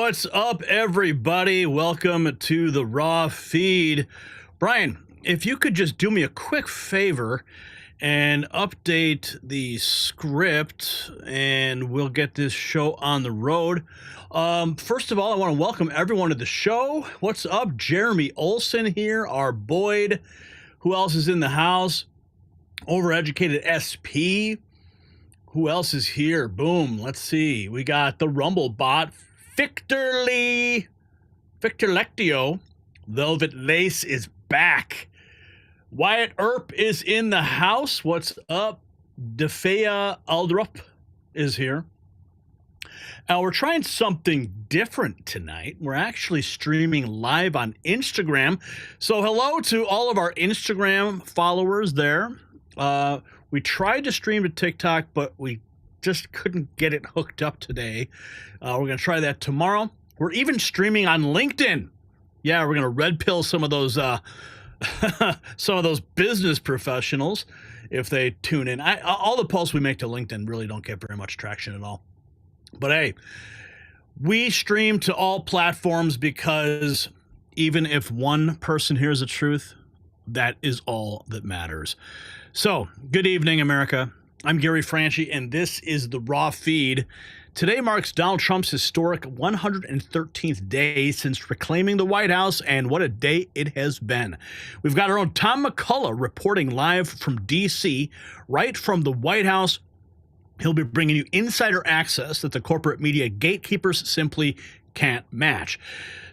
What's up, everybody? Welcome to the Raw Feed. Brian, if you could just do me a quick favor and update the script, and we'll get this show on the road. First of all, I want to welcome everyone to the show. What's up? Jeremy Olson here, our Boyd. Who else is in the house? Overeducated SP. Who else is here? Boom. Let's see. We got the Rumble bot, Victor Lectio. Velvet Lace is back. Wyatt Earp is in the house. What's up? Defea Aldrup is here. Now, we're trying something different tonight. We're actually streaming live on Instagram. So hello to all of our Instagram followers there. We tried to stream to TikTok, but we just couldn't get it hooked up today. We're going to try that tomorrow. We're even streaming on LinkedIn. Yeah, we're going to red pill some of those business professionals if they tune in. All the posts we make to LinkedIn really don't get very much traction at all. But hey, we stream to all platforms because even if one person hears the truth, that is all that matters. So, good evening, America. I'm Gary Franchi, and this is the Raw Feed. Today marks Donald Trump's historic 113th day since reclaiming the White House, and what a day it has been. We've got our own Tom McCullough reporting live from D.C., right from the White House. He'll be bringing you insider access that the corporate media gatekeepers simply can't match.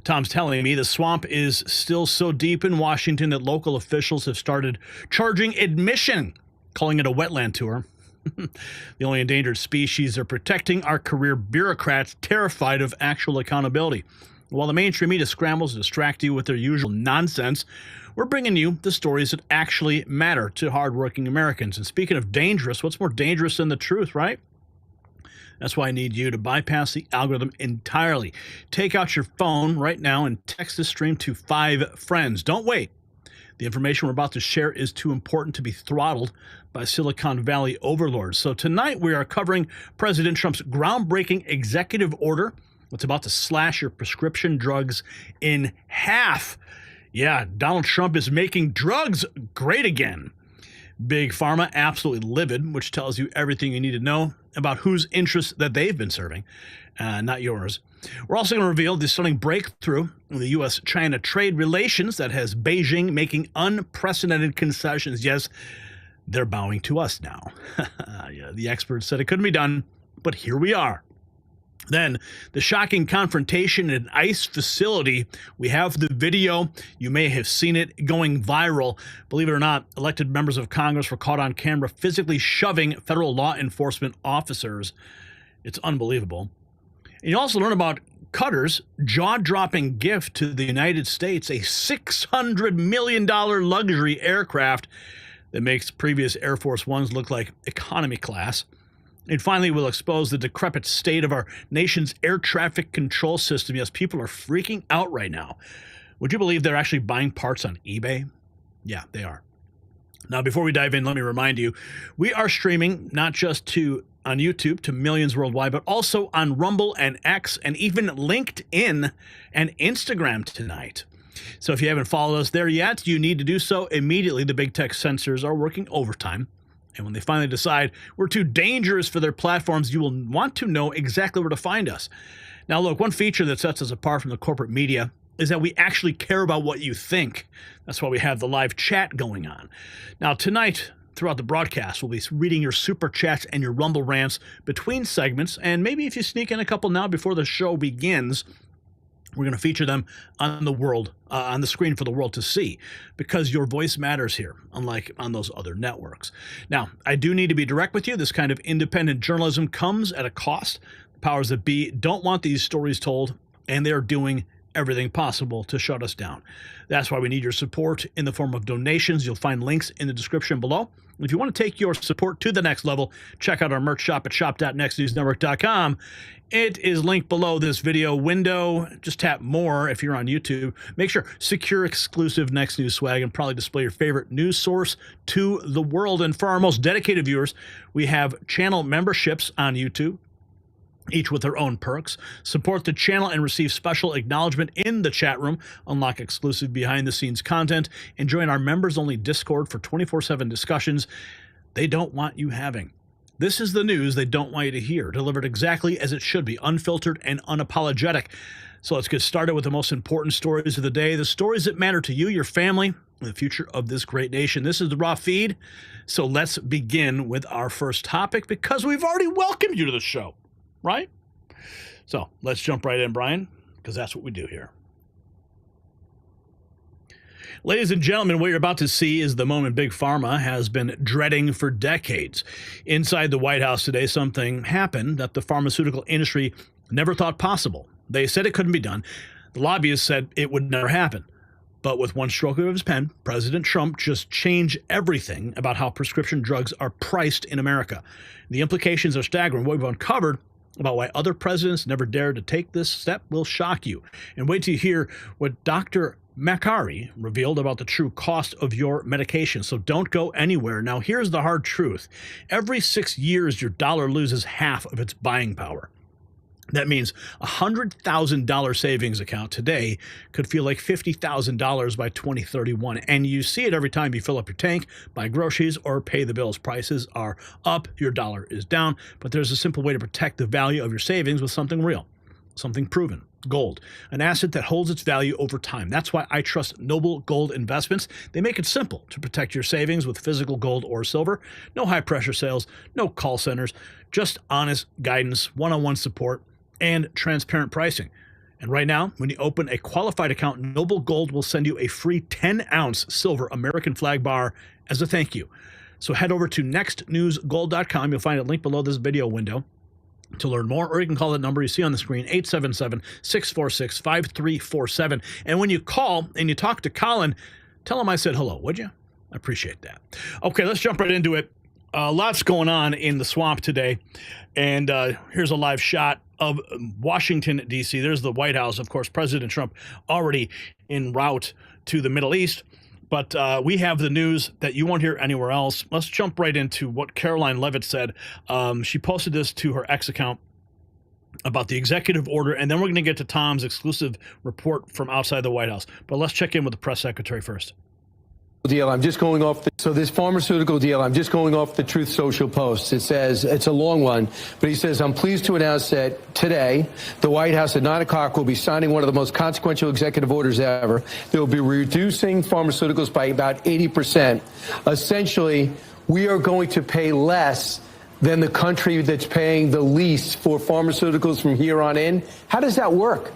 Tom's telling me the swamp is still so deep in Washington that local officials have started charging admission, calling it a wetland tour. The only endangered species they're protecting are career bureaucrats terrified of actual accountability. While the mainstream media scrambles to distract you with their usual nonsense, we're bringing you the stories that actually matter to hardworking Americans. And speaking of dangerous, what's more dangerous than the truth, right? That's why I need you to bypass the algorithm entirely. Take out your phone right now and text this stream to 5 friends. Don't wait. The information we're about to share is too important to be throttled by Silicon Valley overlords. So tonight we are covering President Trump's groundbreaking executive order. It's about to slash your prescription drugs in half. Yeah, Donald Trump is making drugs great again. Big Pharma absolutely livid, which tells you everything you need to know about whose interests that they've been serving, not yours. We're also going to reveal the stunning breakthrough in the U.S.-China trade relations that has Beijing making unprecedented concessions. Yes, they're bowing to us now. Yeah, the experts said it couldn't be done, but here we are. Then, the shocking confrontation in an ICE facility. We have the video. You may have seen it going viral. Believe it or not, elected members of Congress were caught on camera physically shoving federal law enforcement officers. It's unbelievable. And you also learn about Qatar's jaw-dropping gift to the United States, a $600 million luxury aircraft that makes previous Air Force Ones look like economy class. And finally, we'll expose the decrepit state of our nation's air traffic control system. Yes, people are freaking out right now. Would you believe they're actually buying parts on eBay? Yeah, they are. Now, before we dive in, let me remind you, we are streaming not just on YouTube to millions worldwide, but also on Rumble and X and even LinkedIn and Instagram tonight. So if you haven't followed us there yet, you need to do so immediately. The big tech censors are working overtime. And when they finally decide we're too dangerous for their platforms, you will want to know exactly where to find us. Now, look, one feature that sets us apart from the corporate media is that we actually care about what you think. That's why we have the live chat going on. Now, tonight, throughout the broadcast, we'll be reading your super chats and your Rumble rants between segments. And maybe if you sneak in a couple now before the show begins, we're going to feature them on the screen for the world to see, because your voice matters here, unlike on those other networks. Now, I do need to be direct with you. This kind of independent journalism comes at a cost. The powers that be don't want these stories told, and they're doing everything possible to shut us down. That's why we need your support in the form of donations. You'll find links in the description below. If you want to take your support to the next level, check out our merch shop at shop.nextnewsnetwork.com. It is linked below this video window. Just tap more if you're on YouTube. Make sure secure exclusive Next News swag and probably display your favorite news source to the world. And for our most dedicated viewers, we have channel memberships on YouTube. each with their own perks. Support the channel and receive special acknowledgement in the chat room, unlock exclusive behind-the-scenes content, and join our members-only Discord for 24/7 discussions they don't want you having. This is the news they don't want you to hear, delivered exactly as it should be, unfiltered and unapologetic. So let's get started with the most important stories of the day, the stories that matter to you, your family, and the future of this great nation. This is the Raw Feed, so let's begin with our first topic because we've already welcomed you to the show. Right? So let's jump right in, Brian, because that's what we do here. Ladies and gentlemen, what you're about to see is the moment Big Pharma has been dreading for decades. Inside the White House today, something happened that the pharmaceutical industry never thought possible. They said it couldn't be done. The lobbyists said it would never happen. But with one stroke of his pen, President Trump just changed everything about how prescription drugs are priced in America. The implications are staggering. What we've uncovered about why other presidents never dared to take this step will shock you. And wait till you hear what Dr. Makary revealed about the true cost of your medication. So don't go anywhere. Now, here's the hard truth. Every 6 years, your dollar loses half of its buying power. That means a $100,000 savings account today could feel like $50,000 by 2031. And you see it every time you fill up your tank, buy groceries, or pay the bills. Prices are up, your dollar is down. But there's a simple way to protect the value of your savings with something real, something proven. Gold, an asset that holds its value over time. That's why I trust Noble Gold Investments. They make it simple to protect your savings with physical gold or silver. No high-pressure sales, no call centers, just honest guidance, one-on-one support, and transparent pricing. And right now, when you open a qualified account, Noble Gold will send you a free 10-ounce silver American flag bar as a thank you. So head over to nextnewsgold.com. You'll find a link below this video window to learn more, or you can call the number you see on the screen, 877-646-5347. And when you call and you talk to Colin, tell him I said hello, would you? I appreciate that. Okay, let's jump right into it. Lots going on in the swamp today. And here's a live shot of Washington, D.C. There's the White House. Of course, President Trump already en route to the Middle East. But we have the news that you won't hear anywhere else. Let's jump right into what Caroline Leavitt said. She posted this to her X account about the executive order, and then we're going to get to Tom's exclusive report from outside the White House. But let's check in with the press secretary first. Deal. I'm just going off this pharmaceutical deal. I'm just going off the Truth Social post. It says it's a long one, but he says, I'm pleased to announce that today the White House at 9 o'clock will be signing one of the most consequential executive orders ever. They will be reducing pharmaceuticals by about 80%. Essentially, we are going to pay less than the country that's paying the least for pharmaceuticals from here on in. How does that work?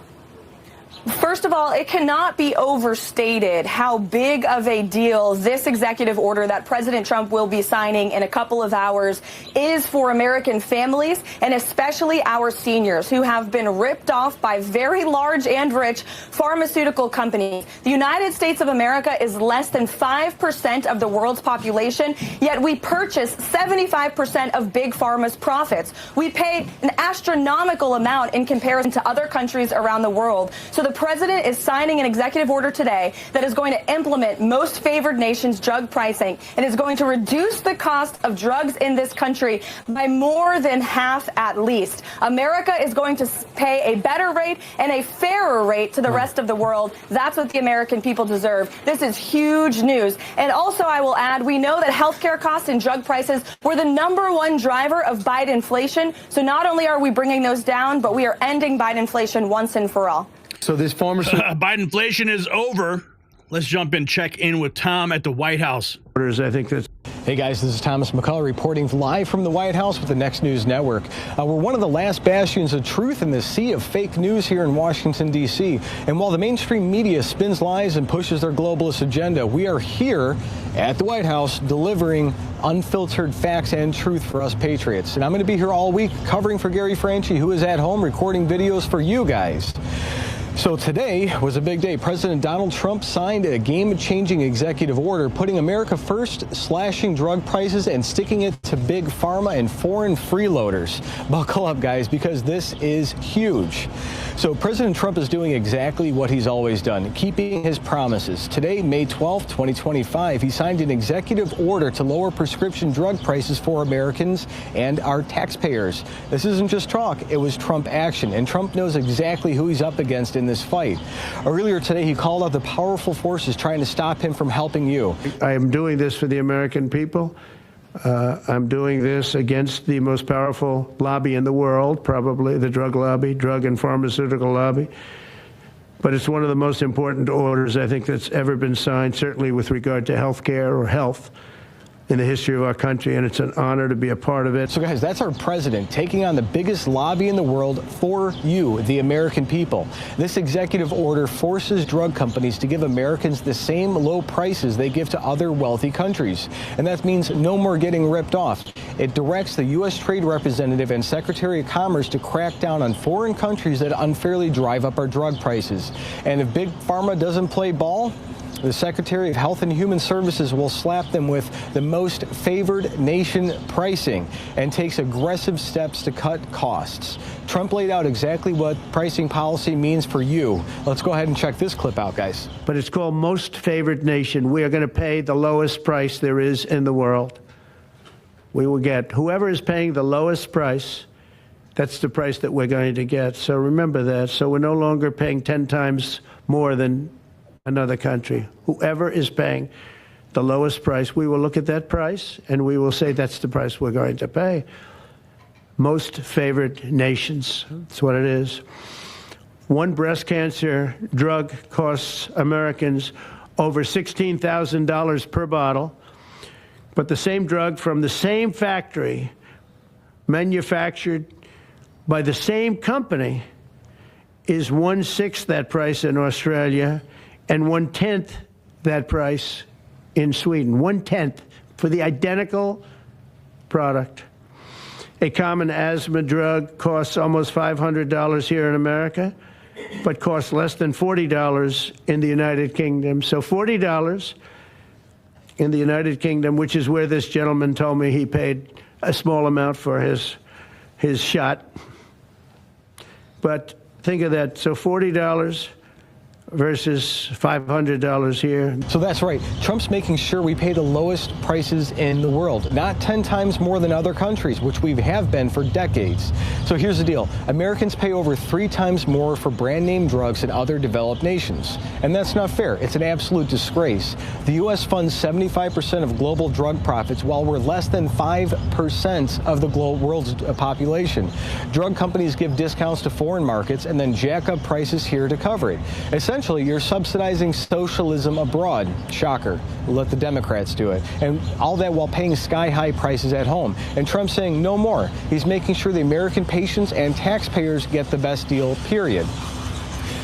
First of all, it cannot be overstated how big of a deal this executive order that President Trump will be signing in a couple of hours is for American families, and especially our seniors who have been ripped off by very large and rich pharmaceutical companies. The United States of America is less than 5% of the world's population, yet we purchase 75% of Big Pharma's profits. We pay an astronomical amount in comparison to other countries around the world. So the president is signing an executive order today that is going to implement most favored nations drug pricing and is going to reduce the cost of drugs in this country by more than half at least. America is going to pay a better rate and a fairer rate to the rest of the world. That's what the American people deserve. This is huge news. And also, I will add, we know that healthcare costs and drug prices were the #1 driver of Biden inflation. So not only are we bringing those down, but we are ending Biden inflation once and for all. So this Biden inflation is over. Let's jump in, check in with Tom at the White House. I think that's. Hey guys, this is Thomas McCullough reporting live from the White House with the Next News Network. We're one of the last bastions of truth in the sea of fake news here in Washington, D.C. And while the mainstream media spins lies and pushes their globalist agenda, we are here at the White House delivering unfiltered facts and truth for us patriots. And I'm going to be here all week covering for Gary Franchi, who is at home recording videos for you guys. So today was a big day. President Donald Trump signed a game-changing executive order putting America first, slashing drug prices and sticking it to Big Pharma and foreign freeloaders. Buckle up, guys, because this is huge. So President Trump is doing exactly what he's always done, keeping his promises. Today, May 12, 2025, he signed an executive order to lower prescription drug prices for Americans and our taxpayers. This isn't just talk, it was Trump action, and Trump knows exactly who he's up against in this fight. Earlier today, he called out the powerful forces trying to stop him from helping you. I am doing this for the American people. I'm doing this against the most powerful lobby in the world, probably the drug lobby, drug and pharmaceutical lobby. But it's one of the most important orders, I think, that's ever been signed, certainly with regard to health care or health in the history of our country, and it's an honor to be a part of it. So guys, that's our president taking on the biggest lobby in the world for you, the American people. This executive order forces drug companies to give Americans the same low prices they give to other wealthy countries. And that means no more getting ripped off. It directs the U.S. Trade Representative and Secretary of Commerce to crack down on foreign countries that unfairly drive up our drug prices. And if Big Pharma doesn't play ball, the Secretary of Health and Human Services will slap them with the most favored nation pricing and takes aggressive steps to cut costs. Trump laid out exactly what pricing policy means for you. Let's go ahead and check this clip out, guys. But it's called most favored nation. We are going to pay the lowest price there is in the world. We will get whoever is paying the lowest price. That's the price that we're going to get. So remember that. So we're no longer paying 10 times more than another country. Whoever is paying the lowest price, we will look at that price and we will say that's the price we're going to pay. Most favored nations, that's what it is. One breast cancer drug costs Americans over $16,000 per bottle, but the same drug from the same factory, manufactured by the same company, is 1/6 that price in Australia and 1/10 that price in Sweden. 1/10 for the identical product. A common asthma drug costs almost $500 here in America, but costs less than $40 in the United Kingdom. So $40 in the United Kingdom, which is where this gentleman told me he paid a small amount for his shot. But think of that. So $40 versus $500 here. So that's right. Trump's making sure we pay the lowest prices in the world, not 10 times more than other countries, which we have been for decades. So here's the deal. Americans pay over 3 times more for brand name drugs than other developed nations. And that's not fair. It's an absolute disgrace. The U.S. funds 75% of global drug profits, while we're less than 5% of the world's population. Drug companies give discounts to foreign markets and then jack up prices here to cover it. Essentially, you're subsidizing socialism abroad. Shocker. Let the Democrats do it. And all that while paying sky-high prices at home. And Trump's saying no more. He's making sure the American patients and taxpayers get the best deal, period.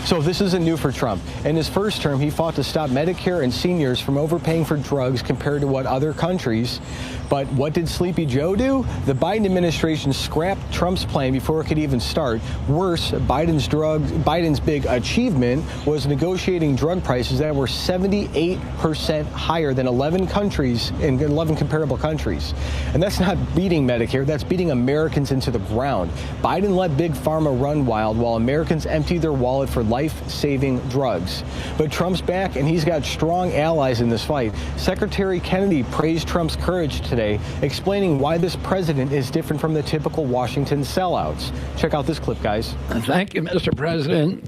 So this isn't new for Trump. In his first term, he fought to stop Medicare and seniors from overpaying for drugs compared to what other countries. But what did Sleepy Joe do? The Biden administration scrapped Trump's plan before it could even start. Worse, Biden's big achievement was negotiating drug prices that were 78% higher than 11 countries in 11 comparable countries. And that's not beating Medicare, that's beating Americans into the ground. Biden let Big Pharma run wild while Americans empty their wallet for life-saving drugs. But Trump's back, and he's got strong allies in this fight. Secretary Kennedy praised Trump's courage today, explaining why this president is different from the typical Washington sellouts. Check out this clip, guys. Thank you, Mr. President.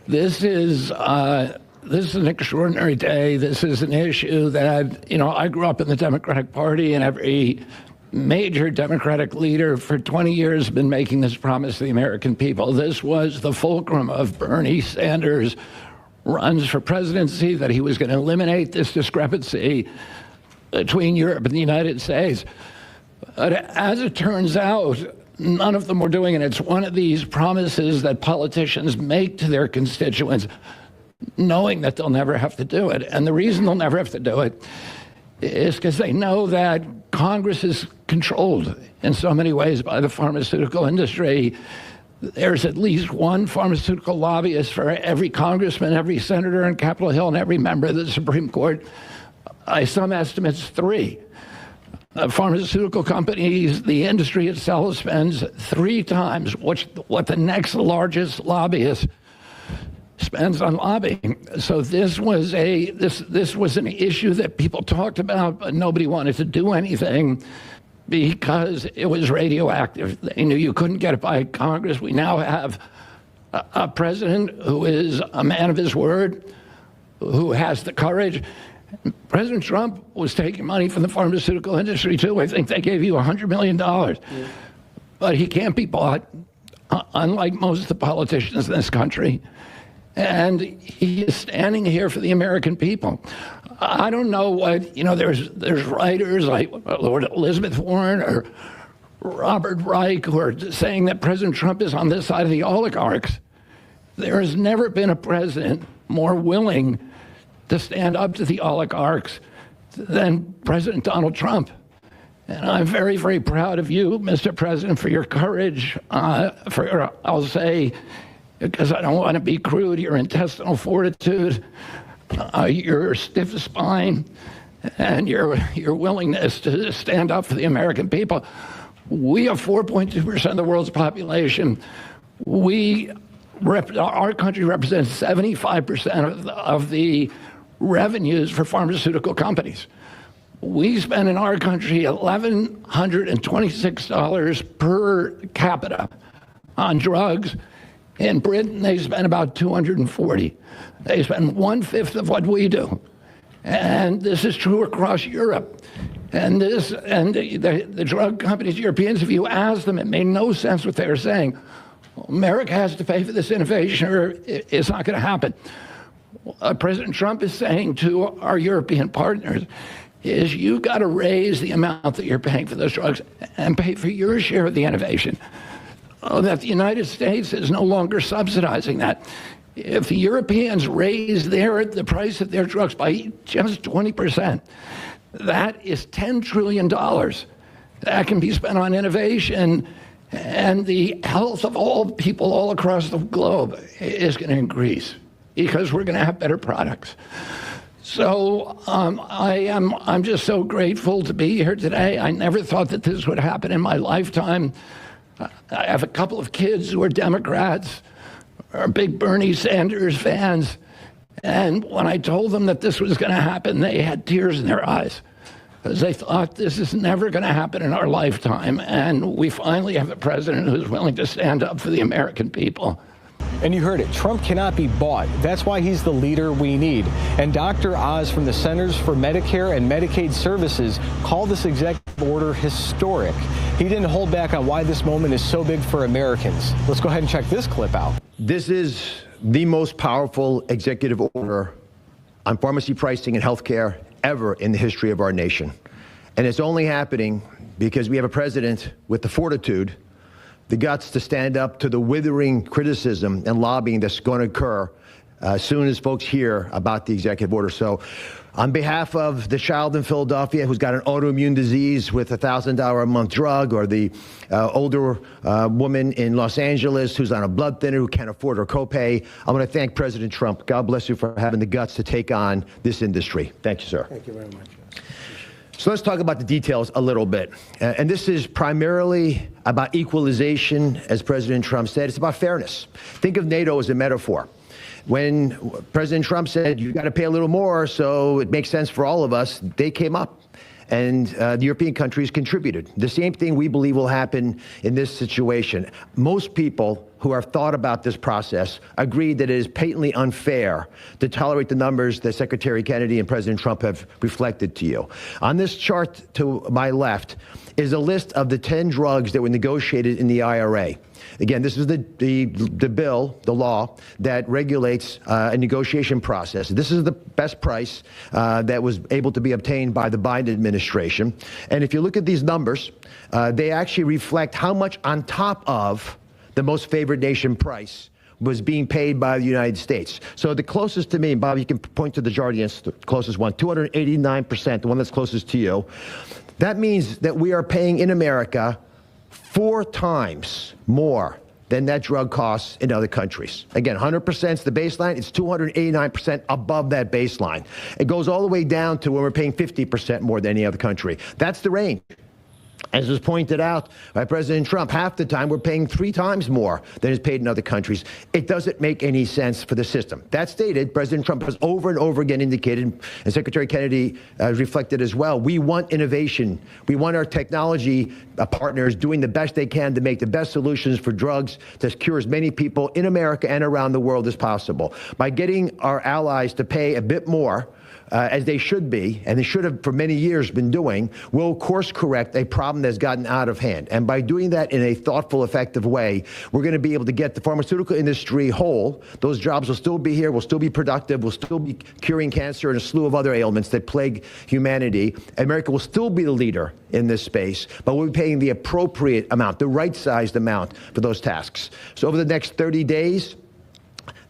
This is an extraordinary day. This is an issue that, I grew up in the Democratic Party, and every major Democratic leader for 20 years has been making this promise to the American people. This was the fulcrum of Bernie Sanders' runs for presidency, that he was going to eliminate this discrepancy between Europe and the United States. But as it turns out, none of them were doing it. It's one of these promises that politicians make to their constituents, knowing that they'll never have to do it. And the reason they'll never have to do it is because they know that Congress is controlled in so many ways by the pharmaceutical industry, There's at least one pharmaceutical lobbyist for every congressman, every senator on Capitol Hill, and every member of the Supreme Court. By some estimates, 3. Pharmaceutical companies, the industry itself spends 3 times what the next largest lobbyist spends on lobbying. So this was an issue that people talked about, but nobody wanted to do anything because it was radioactive. They knew you couldn't get it by Congress. We now have a president who is a man of his word, who has the courage. President Trump was taking money from the pharmaceutical industry, too. I think they gave you $100 million. Yeah. But he can't be bought, unlike most of the politicians in this country. And he is standing here for the American people. I don't know what, there's writers like Lord Elizabeth Warren or Robert Reich who are saying that President Trump is on this side of the oligarchs. There has never been a president more willing to stand up to the oligarchs than President Donald Trump. And I'm very, very proud of you, Mr. President, for your courage, I'll say, because I don't want to be crude, your intestinal fortitude, your stiff spine, and your willingness to stand up for the American people. We have 4.2% of the world's population. Our country represents 75% of the revenues for pharmaceutical companies. We spend in our country $1,126 per capita on drugs. In Britain, they spend about $240. They spend 1/5 of what we do. And this is true across Europe. And the drug companies, Europeans, if you ask them, it made no sense what they were saying. America has to pay for this innovation or it's not going to happen. President Trump is saying to our European partners is you got to raise the amount that you're paying for those drugs and pay for your share of the innovation. That the United States is no longer subsidizing that. If the Europeans raise the price of their drugs by just 20%, that is $10 trillion that can be spent on innovation, and the health of all people all across the globe is going to increase because we're going to have better products. So I'm just so grateful to be here today. I never thought that this would happen in my lifetime. I have a couple of kids who are Democrats, are big Bernie Sanders fans. And when I told them that this was going to happen, they had tears in their eyes because they thought this is never going to happen in our lifetime. And we finally have a president who's willing to stand up for the American people. And you heard it. Trump cannot be bought. That's why he's the leader we need. And Dr. Oz from the Centers for Medicare and Medicaid Services called this executive order historic. He didn't hold back on why this moment is so big for Americans. Let's go ahead and check this clip out. This is the most powerful executive order on pharmacy pricing and health care ever in the history of our nation. And it's only happening because we have a president with the fortitude, the guts to stand up to the withering criticism and lobbying that's going to occur as soon as folks hear about the executive order. So on behalf of the child in Philadelphia who's got an autoimmune disease with a $1,000 a month drug, or the older woman in Los Angeles who's on a blood thinner who can't afford her copay, I want to thank President Trump. God bless you for having the guts to take on this industry. Thank you, sir. Thank you very much. So let's talk about the details a little bit. And this is primarily about equalization, as President Trump said. It's about fairness. Think of NATO as a metaphor. When President Trump said, you've got to pay a little more so it makes sense for all of us, they came up. And the European countries contributed. The same thing we believe will happen in this situation. Most people who have thought about this process agree that it is patently unfair to tolerate the numbers that Secretary Kennedy and President Trump have reflected to you. On this chart to my left is a list of the 10 drugs that were negotiated in the IRA. Again, this is the bill, the law, that regulates a negotiation process. This is the best price that was able to be obtained by the Biden administration. And if you look at these numbers, they actually reflect how much on top of the most favored nation price was being paid by the United States. So the closest to me, Bob, you can point to the Jardinians, the closest one, 289%, the one that's closest to you. That means that we are paying in America 4 times more than that drug costs in other countries. Again, 100% is the baseline. It's 289% above that baseline. It goes all the way down to when we're paying 50% more than any other country. That's the range. As was pointed out by President Trump, half the time we're paying 3 times more than is paid in other countries. It doesn't make any sense for the system. That stated, President Trump has over and over again indicated, and Secretary Kennedy reflected as well, we want innovation. We want our technology partners doing the best they can to make the best solutions for drugs to cure as many people in America and around the world as possible. By getting our allies to pay a bit more, as they should be, and they should have for many years been doing, will course correct a problem that's gotten out of hand. And by doing that in a thoughtful, effective way, we're going to be able to get the pharmaceutical industry whole. Those jobs will still be here, will still be productive, will still be curing cancer and a slew of other ailments that plague humanity. America will still be the leader in this space, but we'll be paying the appropriate amount, the right-sized amount for those tasks. So over the next 30 days,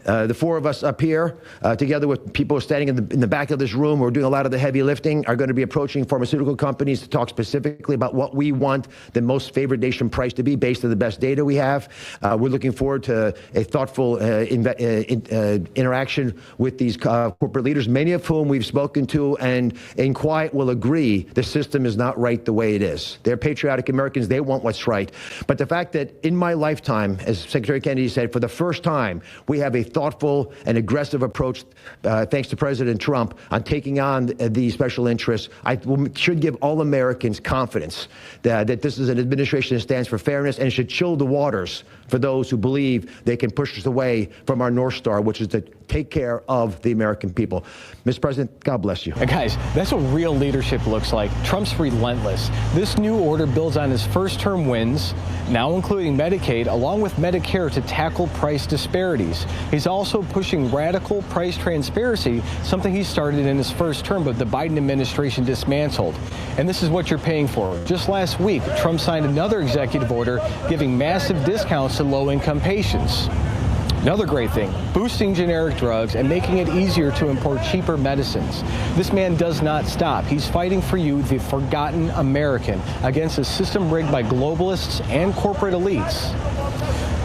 the 4 of us up here, together with people standing in the back of this room who are doing a lot of the heavy lifting, are going to be approaching pharmaceutical companies to talk specifically about what we want the most favored nation price to be based on the best data we have. We're looking forward to a thoughtful interaction with these corporate leaders, many of whom we've spoken to and in quiet will agree the system is not right the way it is. They're patriotic Americans. They want what's right. But the fact that in my lifetime, as Secretary Kennedy said, for the first time, we have a thoughtful and aggressive approach, thanks to President Trump, on taking on the special interests, should give all Americans confidence that this is an administration that stands for fairness, and it should chill the waters for those who believe they can push us away from our North Star, which is to take care of the American people. Mr. President, God bless you. Guys, that's what real leadership looks like. Trump's relentless. This new order builds on his first-term wins, now including Medicaid, along with Medicare to tackle price disparities. He's also pushing radical price transparency, something he started in his first term, but the Biden administration dismantled. And this is what you're paying for. Just last week, Trump signed another executive order giving massive discounts to low-income patients. Another great thing, boosting generic drugs and making it easier to import cheaper medicines. This man does not stop. He's fighting for you, the forgotten American, against a system rigged by globalists and corporate elites.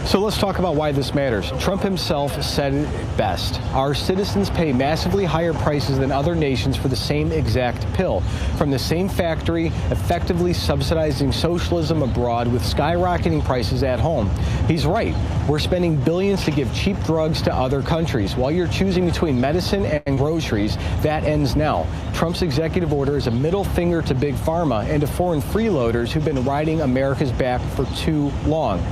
So let's talk about why this matters. Trump himself said it best. Our citizens pay massively higher prices than other nations for the same exact pill, from the same factory, effectively subsidizing socialism abroad with skyrocketing prices at home. He's right. We're spending billions to give cheap drugs to other countries. While you're choosing between medicine and groceries, that ends now. Trump's executive order is a middle finger to Big Pharma and to foreign freeloaders who've been riding America's back for too long.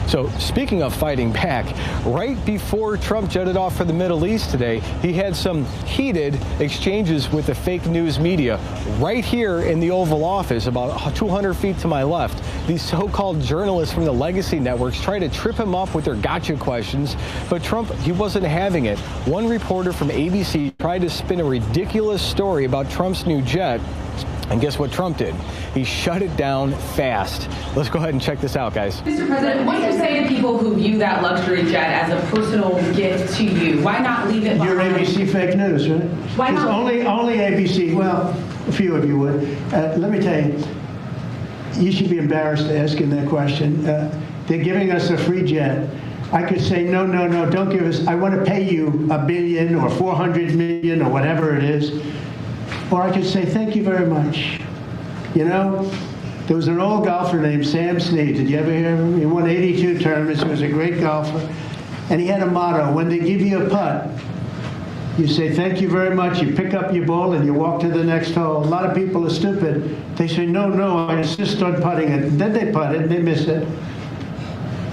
So speaking of fighting back, right before Trump jetted off for the Middle East today, he had some heated exchanges with the fake news media right here in the Oval Office, about 200 feet to my left. These so-called journalists from the legacy networks try to trip him up with their gotcha questions, but Trump, he wasn't having it. One reporter from ABC tried to spin a ridiculous story about Trump's new jet, and guess what Trump did? He shut it down fast. Let's go ahead and check this out, guys. Mr. President, what do you say to people who view that luxury jet as a personal gift to you? Why not leave it behind? You're ABC fake news, right? Why not? Only ABC. Well, a few of you would. Let me tell you, you should be embarrassed to ask him that question. They're giving us a free jet. I could say, no, don't give us. I want to pay you $1 billion or $400 million or whatever it is. Or I could say, thank you very much. You know, there was an old golfer named Sam Snead. Did you ever hear of him? He won 82 tournaments. He was a great golfer. And he had a motto: when they give you a putt, you say, thank you very much. You pick up your ball and you walk to the next hole. A lot of people are stupid. They say, no, I insist on putting it. And then they putt it and they miss it.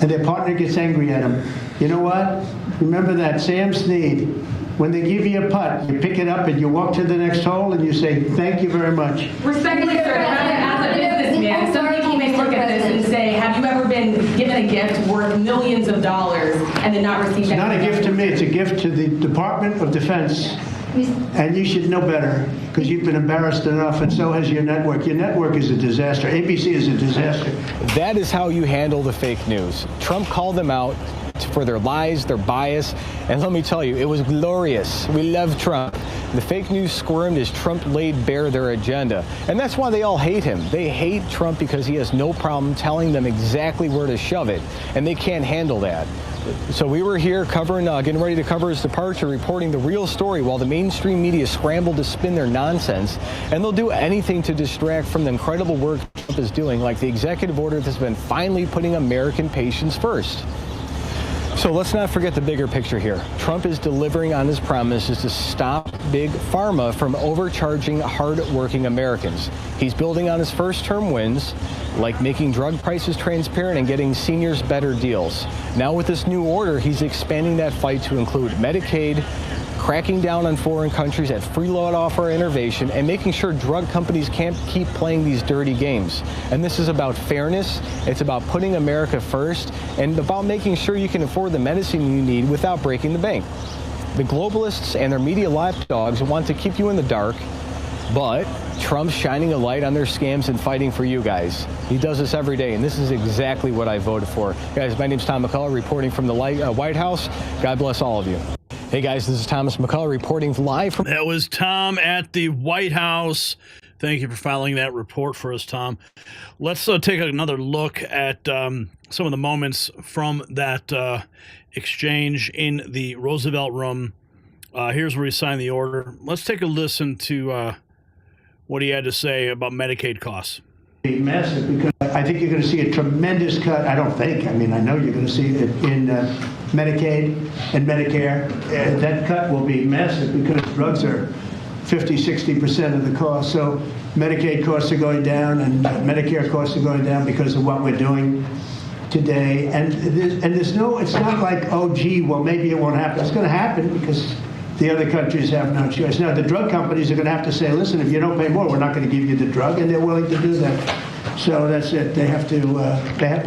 And their partner gets angry at them. You know what? Remember that, Sam Snead. When they give you a putt, you pick it up and you walk to the next hole and you say, thank you very much. Respectfully, sir, as a businessman, some people may look at this and say, have you ever been given a gift worth millions of dollars and then not received it? It's not a gift to me. It's a gift to the Department of Defense. And you should know better, because you've been embarrassed enough, and so has your network. Your network is a disaster. ABC is a disaster. That is how you handle the fake news. Trump called them out. for their lies, their bias. And let me tell you, it was glorious. We love Trump. The fake news squirmed as Trump laid bare their agenda. And that's why they all hate him. They hate Trump because he has no problem telling them exactly where to shove it. And they can't handle that. So we were here covering, getting ready to cover his departure, reporting the real story while the mainstream media scrambled to spin their nonsense. And they'll do anything to distract from the incredible work Trump is doing, like the executive order that's been finally putting American patients first. So let's not forget the bigger picture here. Trump is delivering on his promises to stop Big Pharma from overcharging hard-working Americans. He's building on his first-term wins, like making drug prices transparent and getting seniors better deals. Now with this new order, he's expanding that fight to include Medicaid, cracking down on foreign countries that freeload off our innovation, and making sure drug companies can't keep playing these dirty games. And this is about fairness, it's about putting America first, and about making sure you can afford the medicine you need without breaking the bank. The globalists and their media lapdogs want to keep you in the dark, but Trump's shining a light on their scams and fighting for you guys. He does this every day, and this is exactly what I voted for. Guys, my name's Tom McCullough, reporting from the White House. God bless all of you. Hey guys, this is Thomas McCullough reporting live from... That was Tom at the White House. Thank you for filing that report for us, Tom. Let's take another look at some of the moments from that exchange in the Roosevelt Room. Here's where he signed the order. Let's take a listen to what he had to say about Medicaid costs. Massive, because I think you're going to see a tremendous cut. I don't think. I mean, I know you're going to see it in Medicaid and Medicare. That cut will be massive because drugs are 50-60% of the cost. So Medicaid costs are going down and Medicare costs are going down because of what we're doing today. And there's no, it's not like, oh, gee, well, maybe it won't happen. It's going to happen because the other countries have no choice. Now, the drug companies are going to have to say, listen, if you don't pay more, we're not going to give you the drug, and they're willing to do that. So that's it. They have to,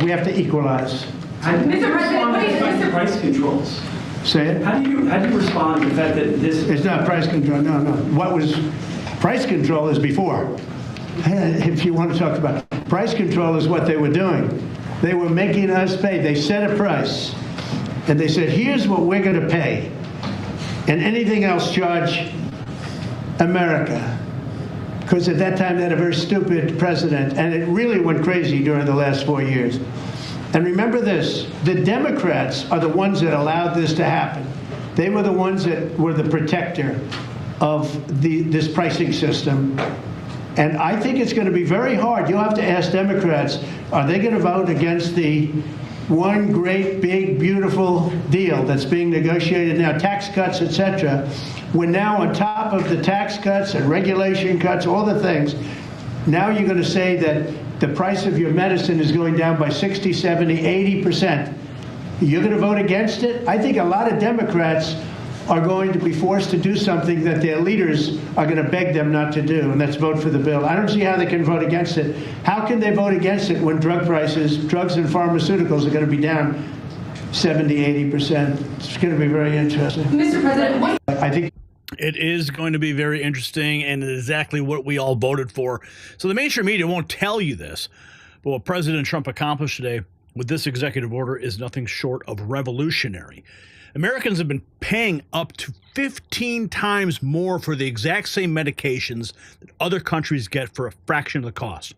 we have to equalize. How do you respond to the fact that price controls? Say it? How do you respond to the fact that this... It's not price control, no. What was price control is before. If you want to talk about it. Price control is what they were doing. They were making us pay. They set a price, and they said, here's what we're going to pay. And anything else, charge America. Because at that time, they had a very stupid president, and it really went crazy during the last 4 years. And remember this, the Democrats are the ones that allowed this to happen. They were the ones that were the protector of this pricing system. And I think it's going to be very hard. You'll have to ask Democrats, are they going to vote against the one great, big, beautiful deal that's being negotiated now, tax cuts, etc. We're now on top of the tax cuts and regulation cuts, all the things. Now you're going to say that the price of your medicine is going down by 60, 70, 80%. You're going to vote against it? I think a lot of Democrats are going to be forced to do something that their leaders are going to beg them not to do, and that's vote for the bill. I don't see how they can vote against it. How can they vote against it when drug prices, drugs and pharmaceuticals are going to be down 70, 80%? It's going to be very interesting. Mr. President, I think it is going to be very interesting and exactly what we all voted for. So the mainstream media won't tell you this, but what President Trump accomplished today with this executive order is nothing short of revolutionary. Americans have been paying up to 15 times more for the exact same medications that other countries get for a fraction of the cost.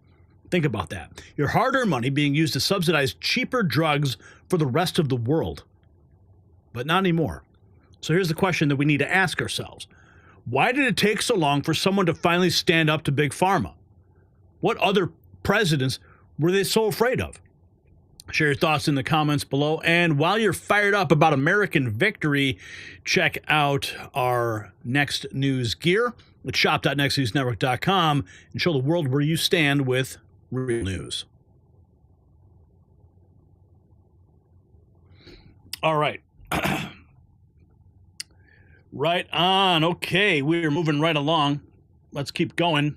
Think about that. Your hard-earned money being used to subsidize cheaper drugs for the rest of the world. But not anymore. So here's the question that we need to ask ourselves. Why did it take so long for someone to finally stand up to Big Pharma? What other presidents were they so afraid of? Share your thoughts in the comments below. And while you're fired up about American victory, check out our Next News gear at shop.nextnewsnetwork.com and show the world where you stand with real news. All right. Right on. Okay, we're moving right along. Let's keep going.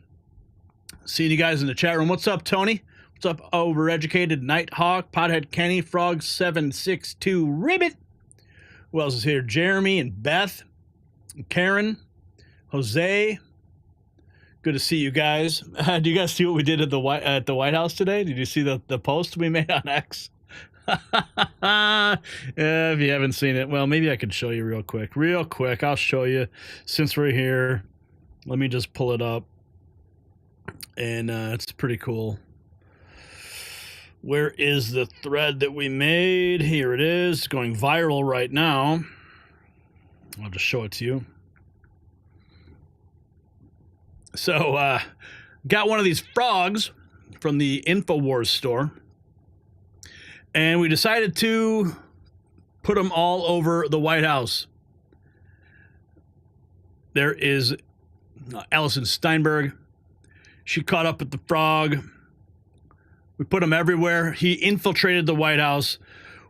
Seeing you guys in the chat room. What's up, Tony? What's up, Overeducated, Nighthawk, Pothead Kenny, Frog762, Ribbit? Who else is here? Jeremy and Beth, and Karen, Jose. Good to see you guys. Do you guys see what we did at the White House today? Did you see the post we made on X? If you haven't seen it, well, maybe I could show you real quick. I'll show you since we're here. Let me just pull it up. And it's pretty cool. Where is the thread that we made? Here it is. It's going viral right now. I'll just show it to you. So, got one of these frogs from the InfoWars store. And we decided to put them all over the White House. There is Allison Steinberg. She caught up with the frog. We put him everywhere. He infiltrated the White House.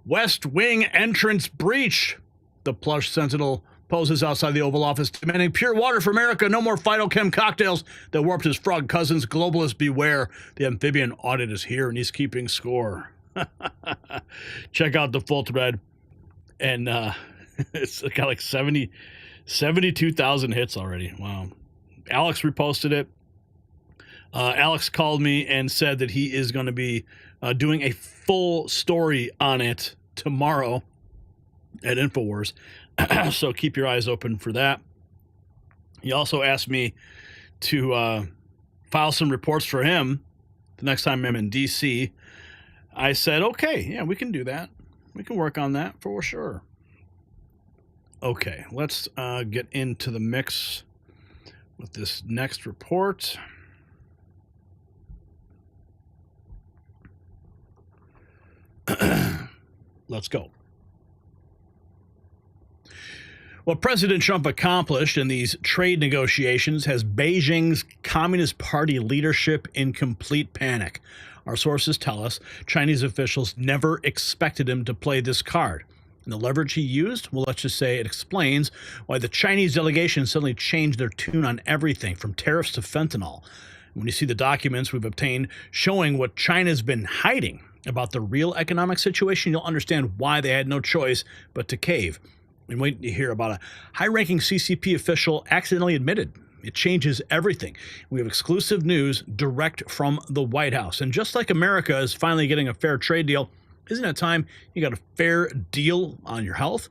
West Wing entrance breach. The plush sentinel poses outside the Oval Office demanding pure water for America. No more phytochem cocktails that warped his frog cousins. Globalists beware. The amphibian audit is here and he's keeping score. Check out the full thread. And it's got like 72,000 hits already. Wow. Alex reposted it. Alex called me and said that he is going to be doing a full story on it tomorrow at InfoWars. So keep your eyes open for that. He also asked me to file some reports for him the next time I'm in D.C. I said, okay, yeah, we can do that. We can work on that for sure. Okay, let's get into the mix with this next report. Let's go. What President Trump accomplished in these trade negotiations has Beijing's Communist Party leadership in complete panic. Our sources tell us Chinese officials never expected him to play this card. And the leverage he used, well, let's just say it explains why the Chinese delegation suddenly changed their tune on everything from tariffs to fentanyl. When you see the documents we've obtained showing what China's been hiding about the real economic situation, you'll understand why they had no choice but to cave. And wait to hear about a high-ranking CCP official accidentally admitted. It changes everything. We have exclusive news direct from the White House. And just like America is finally getting a fair trade deal, isn't it time you got a fair deal on your health?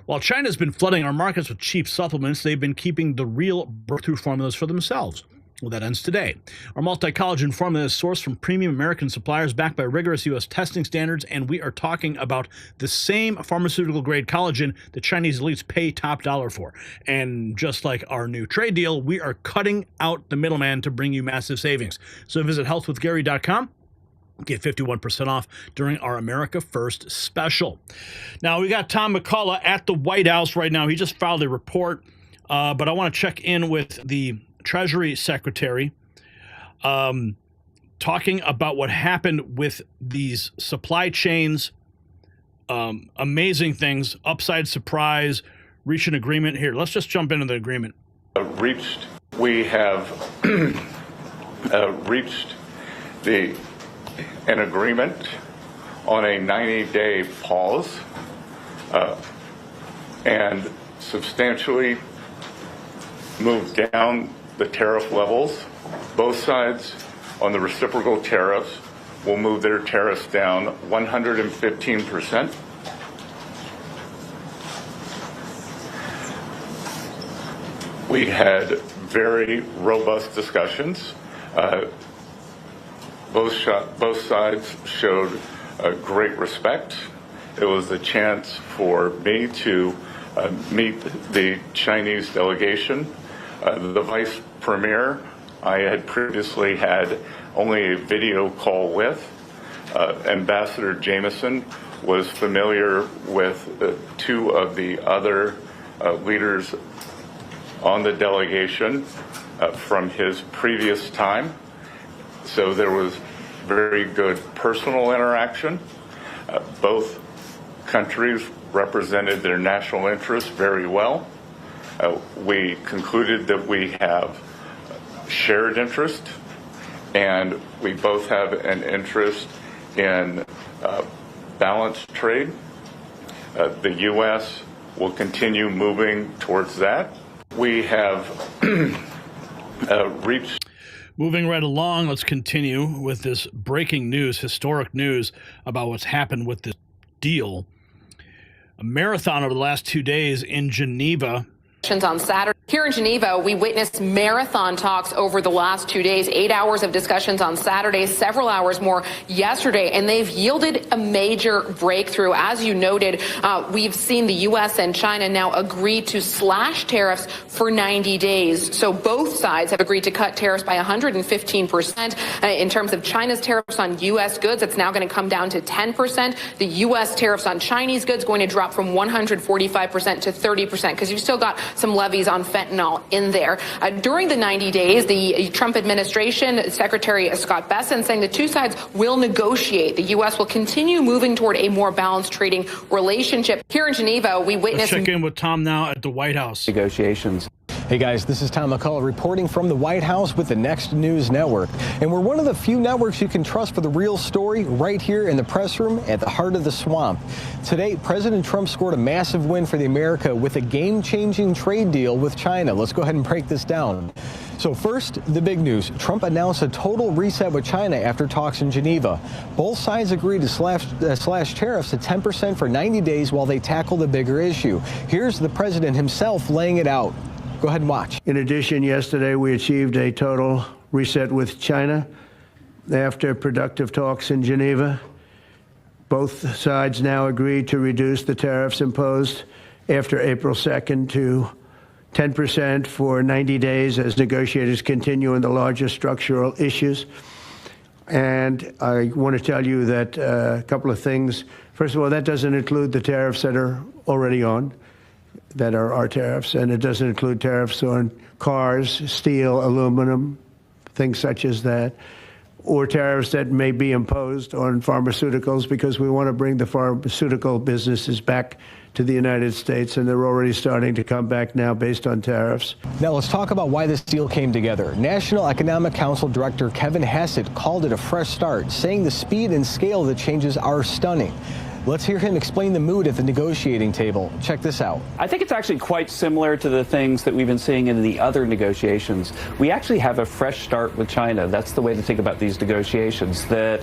While China's been flooding our markets with cheap supplements, they've been keeping the real breakthrough formulas for themselves. Well, that ends today. Our multi-collagen formula is sourced from premium American suppliers backed by rigorous U.S. testing standards, and we are talking about the same pharmaceutical-grade collagen the Chinese elites pay top dollar for. And just like our new trade deal, we are cutting out the middleman to bring you massive savings. So visit healthwithgary.com. Get 51% off during our America First special. Now, we got Tom McCullough at the White House right now. He just filed a report, but I want to check in with the Treasury Secretary, talking about what happened with these supply chains, amazing things, upside surprise, reach an agreement here. Let's just jump into the agreement. We have reached an agreement on a 90-day pause and substantially moved down the tariff levels. Both sides on the reciprocal tariffs will move their tariffs down 115%. We had very robust discussions. Both sides showed great respect. It was a chance for me to meet the Chinese delegation. The vice premier, I had previously had only a video call with. Ambassador Jameson was familiar with two of the other leaders on the delegation from his previous time. So there was very good personal interaction. Both countries represented their national interests very well. We concluded that we have shared interest, and we both have an interest in balanced trade. The U.S. will continue moving towards that. We have reached. Moving right along, let's continue with this breaking news, historic news about what's happened with this deal. A marathon over the last 2 days in Geneva. On Saturday. Here in Geneva, we witnessed marathon talks over the last 2 days, 8 hours of discussions on Saturday, several hours more yesterday, and they've yielded a major breakthrough. As you noted, we've seen the U.S. and China now agree to slash tariffs for 90 days. So both sides have agreed to cut tariffs by 115%. In terms of China's tariffs on U.S. goods, it's now going to come down to 10%. The U.S. tariffs on Chinese goods going to drop from 145% to 30%, because you've still got some levies on fentanyl in there. During the 90 days, the Trump administration, Secretary Scott Bessent, saying the two sides will negotiate. The U.S. will continue moving toward a more balanced trading relationship. Here in Geneva, we witnessed... Let's check in with Tom now at the White House. Negotiations. Hey guys, this is Tom McCullough reporting from the White House with the Next News Network. And we're one of the few networks you can trust for the real story right here in the press room at the heart of the swamp. Today, President Trump scored a massive win for the America with a game-changing trade deal with China. Let's go ahead and break this down. So first, the big news. Trump announced a total reset with China after talks in Geneva. Both sides agreed to slash tariffs to 10% for 90 days while they tackle the bigger issue. Here's the president himself laying it out. Go ahead and watch. In addition, yesterday we achieved a total reset with China after productive talks in Geneva. Both sides now agreed to reduce the tariffs imposed after April 2nd to 10% for 90 days as negotiators continue on the larger structural issues. And I want to tell you that a couple of things. First of all, that doesn't include the tariffs that are already on, that are our tariffs, and it doesn't include tariffs on cars, steel, aluminum, things such as that, or tariffs that may be imposed on pharmaceuticals, because we want to bring the pharmaceutical businesses back to the United States, and they're already starting to come back now based on tariffs. Now let's talk about why this deal came together. National Economic Council Director Kevin Hassett called it a fresh start, saying the speed and scale of the changes are stunning. Let's hear him explain the mood at the negotiating table. Check this out. I think it's actually quite similar to the things that we've been seeing in the other negotiations. We actually have a fresh start with China. That's the way to think about these negotiations, that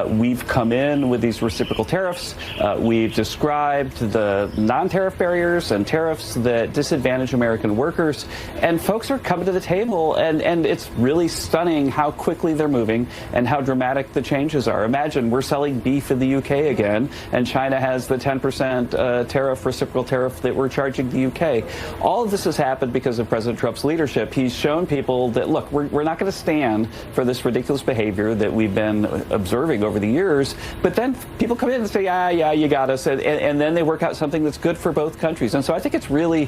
we've come in with these reciprocal tariffs. We've described the non-tariff barriers and tariffs that disadvantage American workers. And folks are coming to the table, and it's really stunning how quickly they're moving and how dramatic the changes are. Imagine we're selling beef in the UK again, and China has the 10% tariff, reciprocal tariff that we're charging the UK. All of this has happened because of President Trump's leadership. He's shown people that, look, we're not going to stand for this ridiculous behavior that we've been observing over the years. But then people come in and say, yeah, you got us. And then they work out something that's good for both countries. And so I think it's really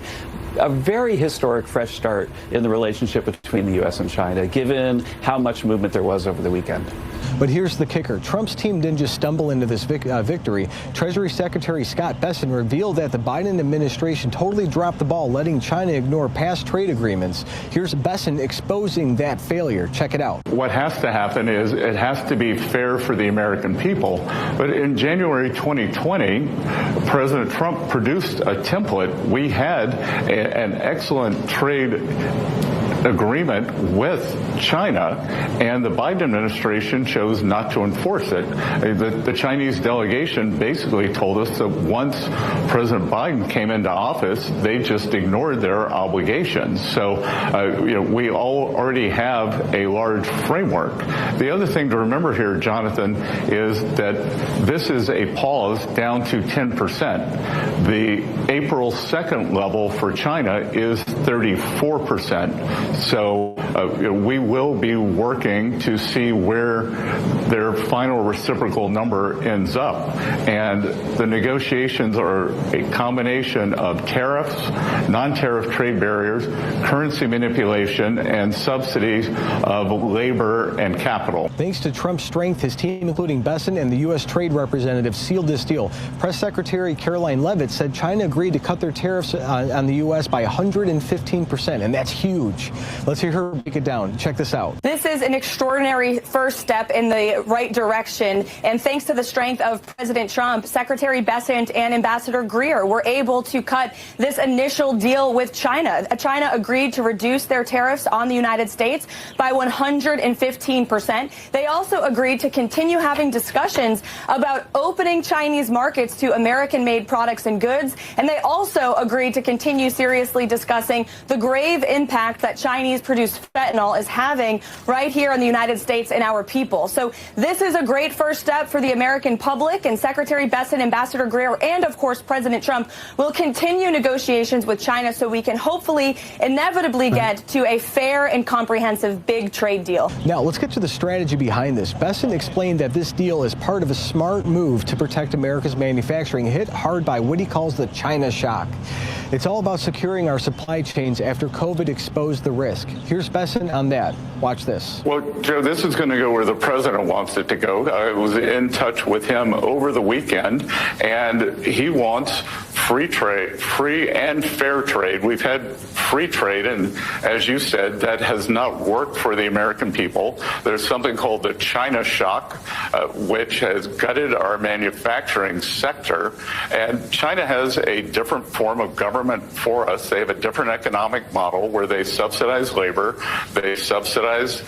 a very historic fresh start in the relationship between the U.S. and China, given how much movement there was over the weekend. But here's the kicker. Trump's team didn't just stumble into this victory. Treasury Secretary Scott Bessent revealed that the Biden administration totally dropped the ball, letting China ignore past trade agreements. Here's Bessent exposing that failure. Check it out. What has to happen is it has to be fair for the American people. But in January 2020, President Trump produced a template. We had an excellent trade agreement with China, and the Biden administration chose not to enforce it. The Chinese delegation basically told us that once President Biden came into office, they just ignored their obligations. So, we already have a large framework. The other thing to remember here, Jonathan, is that this is a pause down to 10%. The April 2nd level for China is 34%. So we will be working to see where their final reciprocal number ends up. And the negotiations are a combination of tariffs, non-tariff trade barriers, currency manipulation, and subsidies of labor and capital. Thanks to Trump's strength, his team, including Bessent and the U.S. trade representative, sealed this deal. Press Secretary Caroline Leavitt said China agreed to cut their tariffs on the U.S. by 115%, and that's huge. Let's hear her break it down. Check this out. This is an extraordinary first step in the right direction. And thanks to the strength of President Trump, Secretary Bessent and Ambassador Greer were able to cut this initial deal with China. China agreed to reduce their tariffs on the United States by 115%. They also agreed to continue having discussions about opening Chinese markets to American-made products and goods. And they also agreed to continue seriously discussing the grave impact that Chinese-produced fentanyl is having right here in the United States and our people. So this is a great first step for the American public, and Secretary Bessent, Ambassador Greer, and of course President Trump will continue negotiations with China so we can hopefully inevitably get to a fair and comprehensive big trade deal. Now let's get to the strategy behind this. Bessent explained that this deal is part of a smart move to protect America's manufacturing hit hard by what he calls the China shock. It's all about securing our supply chains after COVID exposed the risk. Here's Bessent on that. Watch this. Well, Joe, this is going to go where the president wants it to go. I was in touch with him over the weekend, and he wants free trade, free and fair trade. We've had free trade, and as you said, that has not worked for the American people. There's something called the China shock, which has gutted our manufacturing sector, and China has a different form of government for us. They have a different economic model where they subsidize labor, they subsidize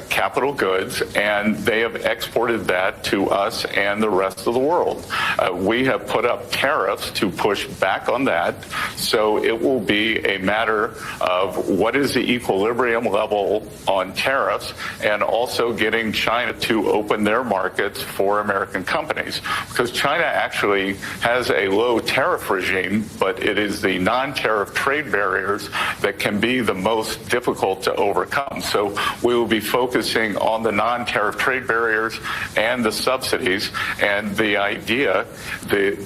capital goods, and they have exported that to us and the rest of the world. We have put up tariffs to push back on that, so it will be a matter of what is the equilibrium level on tariffs and also getting China to open their markets for American companies, because China actually has a low tariff regime, but it is the non-tariff trade barriers that can be the most difficult to overcome. So we will be focusing on the non-tariff trade barriers and the subsidies, and the idea that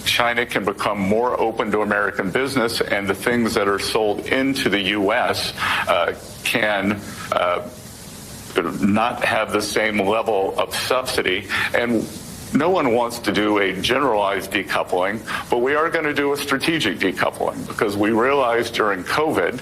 China can become more open to American business, and the things that are sold into the U.S. Can not have the same level of subsidy. And no one wants to do a generalized decoupling, but we are going to do a strategic decoupling, because we realized during COVID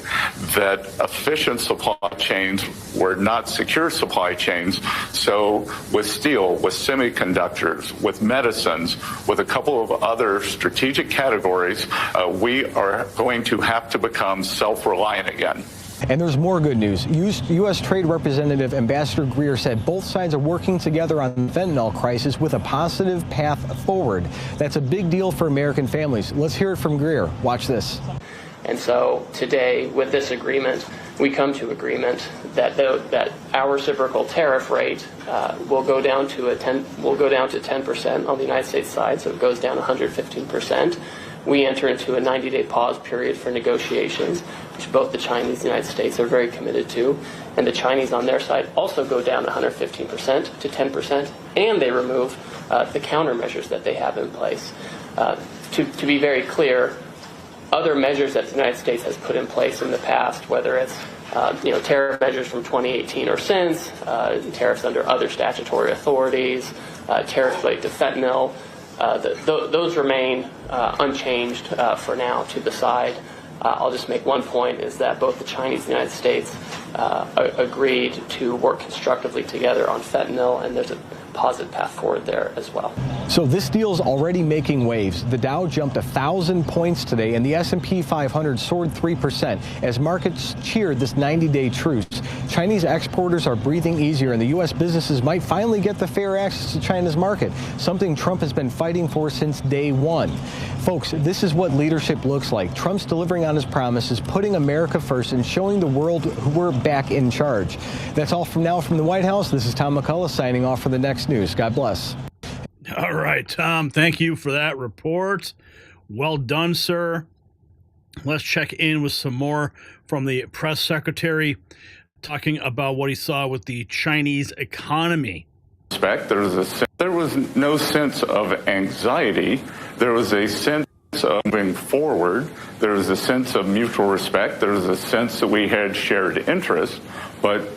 that efficient supply chains were not secure supply chains. So with steel, with semiconductors, with medicines, with a couple of other strategic categories, we are going to have to become self-reliant again. And there's more good news. U.S. Trade Representative Ambassador Greer said both sides are working together on the fentanyl crisis with a positive path forward. That's a big deal for American families. Let's hear it from Greer. Watch this. And so today, with this agreement, we come to agreement that our reciprocal tariff rate will go down to 10% on the United States side, so it goes down 115%. We enter into a 90-day pause period for negotiations, which both the Chinese and the United States are very committed to. And the Chinese on their side also go down 115% to 10%, and they remove the countermeasures that they have in place. To be very clear, other measures that the United States has put in place in the past, whether it's tariff measures from 2018 or since, tariffs under other statutory authorities, tariffs related to fentanyl, those remain unchanged for now to the side. I'll just make one point, is that both the Chinese and the United States agreed to work constructively together on fentanyl, and there's a positive path forward there as well. So this deal's already making waves. The Dow jumped 1,000 points today, and the S&P 500 soared 3% as markets cheered this 90-day truce. Chinese exporters are breathing easier, and the U.S. businesses might finally get the fair access to China's market, something Trump has been fighting for since day one. Folks, this is what leadership looks like. Trump's delivering on his promises, putting America first, and showing the world we're back in charge. That's all from now from the White House. This is Tom McCullough signing off for the Next News. God bless. All right, Tom, thank you for that report. Well done, sir. Let's check in with some more from the press secretary, talking about what he saw with the Chinese economy. There was no sense of anxiety. There was a sense of moving forward. There was a sense of mutual respect. There was a sense that we had shared interests. But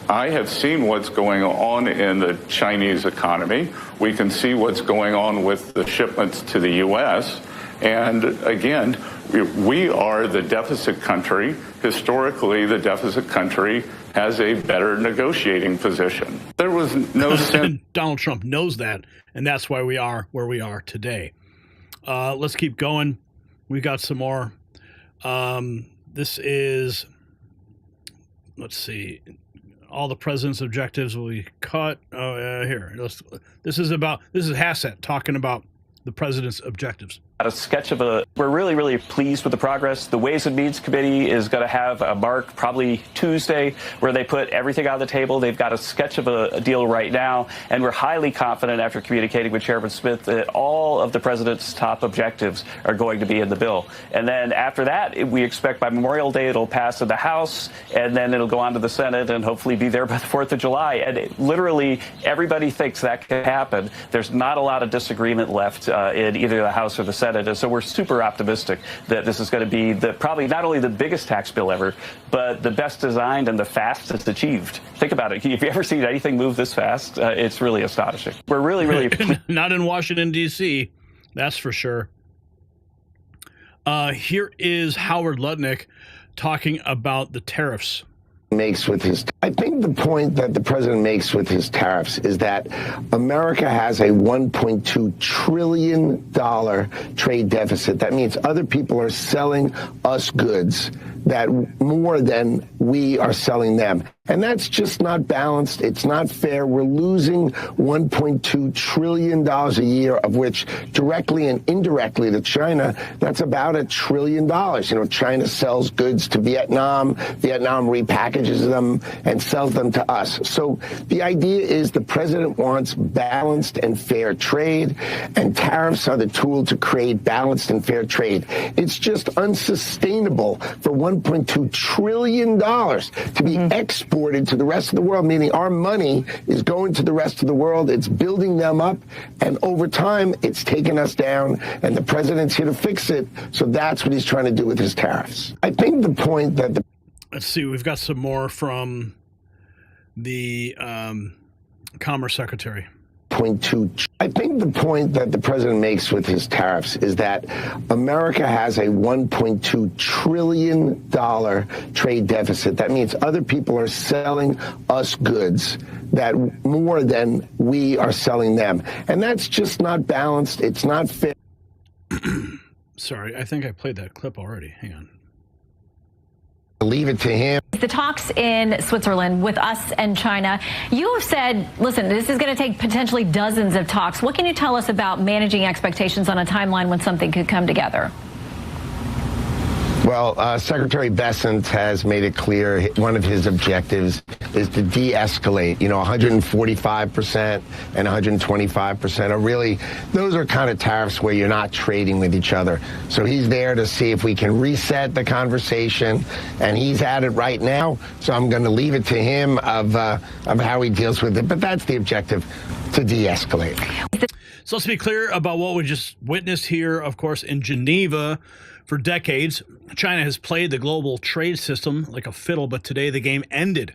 I have seen what's going on in the Chinese economy. We can see what's going on with the shipments to the U.S. And again, We are the deficit country. Historically, the deficit country has a better negotiating position. There was no sense. Donald Trump knows that, and that's why we are where we are today. Let's keep going. We got some more. This is, let's see, all the president's objectives will be cut. Here, this is Hassett talking about the president's objectives. A sketch of we're really, really pleased with the progress. The Ways and Means Committee is going to have a mark probably Tuesday where they put everything on the table. They've got a sketch of a deal right now, and we're highly confident after communicating with Chairman Smith that all of the president's top objectives are going to be in the bill. And then after that, we expect by Memorial Day it'll pass in the House, and then it'll go on to the Senate and hopefully be there by the 4th of July. And literally everybody thinks that could happen. There's not a lot of disagreement left in either the House or the Senate. And so we're super optimistic that this is going to be probably not only the biggest tax bill ever, but the best designed and the fastest achieved. Think about it. Have you ever seen anything move this fast? It's really astonishing. We're really, really not in Washington, D.C., that's for sure. Here is Howard Lutnick talking about the tariffs. I think the point that the president makes with his tariffs is that America has a $1.2 trillion trade deficit. That means other people are selling us goods that more than we are selling them. And that's just not balanced. It's not fair. We're losing $1.2 trillion a year, of which directly and indirectly to China, that's about $1 trillion. You know, China sells goods to Vietnam. Vietnam repackages them and sells them to us. So the idea is the president wants balanced and fair trade, and tariffs are the tool to create balanced and fair trade. It's just unsustainable for $1.2 trillion to be exported to the rest of the world, meaning our money is going to the rest of the world. It's building them up, and over time, it's taken us down, and the president's here to fix it. So that's what he's trying to do with his tariffs. I think the point that the... Let's see, we've got some more from the Commerce Secretary. I think the point that the president makes with his tariffs is that America has a $1.2 trillion trade deficit. That means other people are selling us goods that more than we are selling them. And that's just not balanced. It's not fair. Sorry, I think I played that clip already. Hang on. Leave it to him. The talks in Switzerland with us and China, you have said, listen, this is going to take potentially dozens of talks. What can you tell us about managing expectations on a timeline when something could come together? Well, Secretary Bessent has made it clear one of his objectives is to de-escalate. You know, 145% and 125% are really, those are kind of tariffs where you're not trading with each other. So he's there to see if we can reset the conversation, and he's at it right now. So I'm going to leave it to him of how he deals with it. But that's the objective, to de-escalate. So let's be clear about what we just witnessed here, of course, in Geneva. For decades, China has played the global trade system like a fiddle, but today the game ended.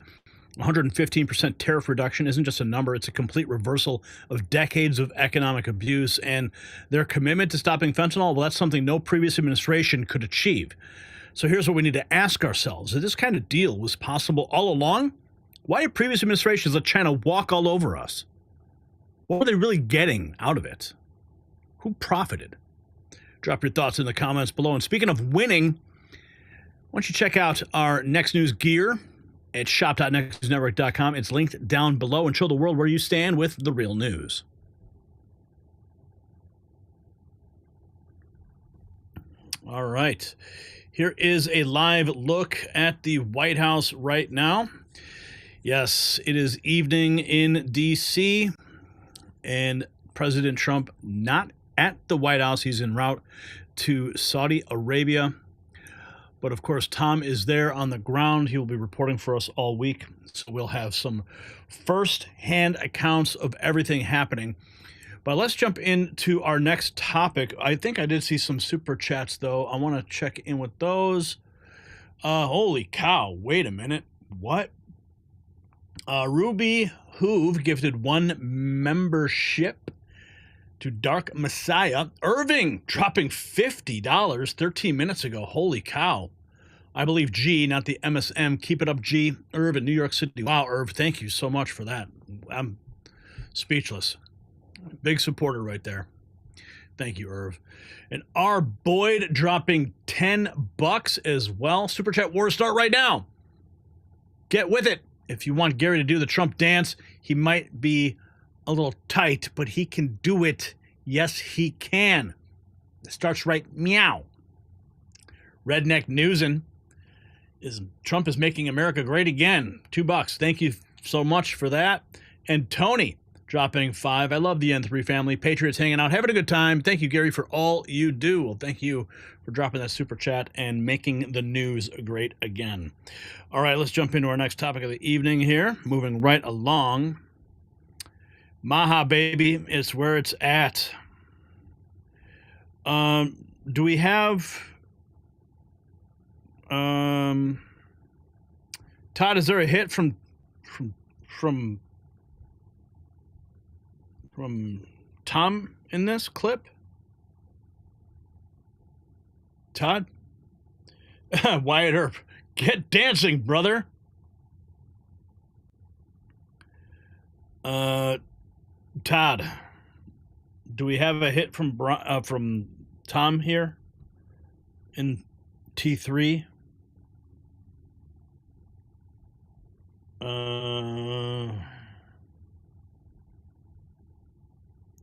115% tariff reduction isn't just a number, it's a complete reversal of decades of economic abuse, and their commitment to stopping fentanyl, well, that's something no previous administration could achieve. So here's what we need to ask ourselves. If this kind of deal was possible all along, why did previous administrations let China walk all over us? What were they really getting out of it? Who profited? Drop your thoughts in the comments below. And speaking of winning, why don't you check out our Next News gear at shop.nextnewsnetwork.com. It's linked down below, and show the world where you stand with the real news. All right. Here is a live look at the White House right now. Yes, it is evening in D.C., and President Trump not at the White House. He's en route to Saudi Arabia. But of course, Tom is there on the ground. He will be reporting for us all week. So we'll have some first-hand accounts of everything happening. But let's jump into our next topic. I think I did see some super chats, though. I want to check in with those. Holy cow. Wait a minute. What? Ruby Hoove gifted 1 membership to Dark Messiah. Irving dropping $50 13 minutes ago. Holy cow. I believe G, not the MSM. Keep it up, G. Irv in New York City. Wow, Irv, thank you so much for that. I'm speechless. Big supporter right there. Thank you, Irv. And R. Boyd dropping $10 as well. Super Chat Wars start right now. Get with it. If you want Gary to do the Trump dance, he might be a little tight, but he can do it. Yes, he can. It starts right meow. Redneck Newsin is Trump is making America great again. $2. Thank you so much for that. And Tony dropping $5. I love the N3 family. Patriots hanging out, having a good time. Thank you, Gary, for all you do. Well, thank you for dropping that super chat and making the news great again. All right, let's jump into our next topic of the evening here. Moving right along. Maha, baby, it's where it's at. Do we have... Todd, is there a hit from Tom in this clip? Todd? Wyatt Earp, get dancing, brother. Todd, do we have a hit from Tom here in T3?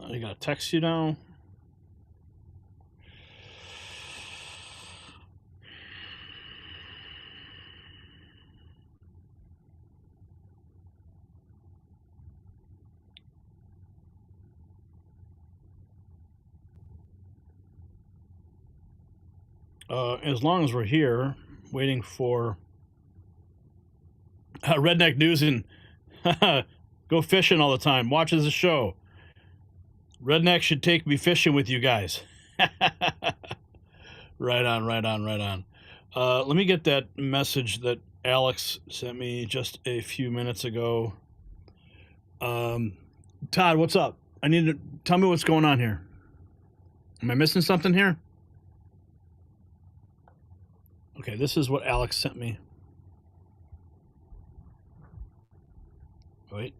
I gotta text you now. As long as we're here, waiting for Redneck News and go fishing all the time, watches the show. Redneck should take me fishing with you guys. Right on. Let me get that message that Alex sent me just a few minutes ago. Todd, what's up? I need to tell me what's going on here. Am I missing something here? Okay, this is what Alex sent me. Wait.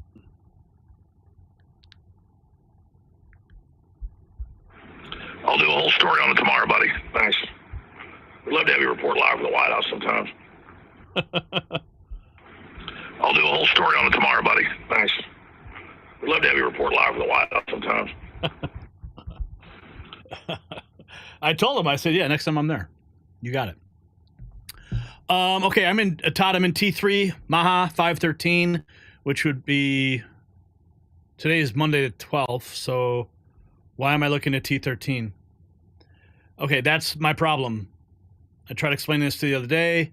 I'll do a whole story on it tomorrow, buddy. Thanks. We'd love to have you report live from the White House sometimes. I'll do a whole story on it tomorrow, buddy. Thanks. We'd love to have you report live from the White House sometimes. I told him, I said, yeah, next time I'm there. You got it. Okay, I'm in T3, Maha 513, which would be, today is Monday the 12th, so why am I looking at T13? Okay, that's my problem. I tried explaining this to you the other day.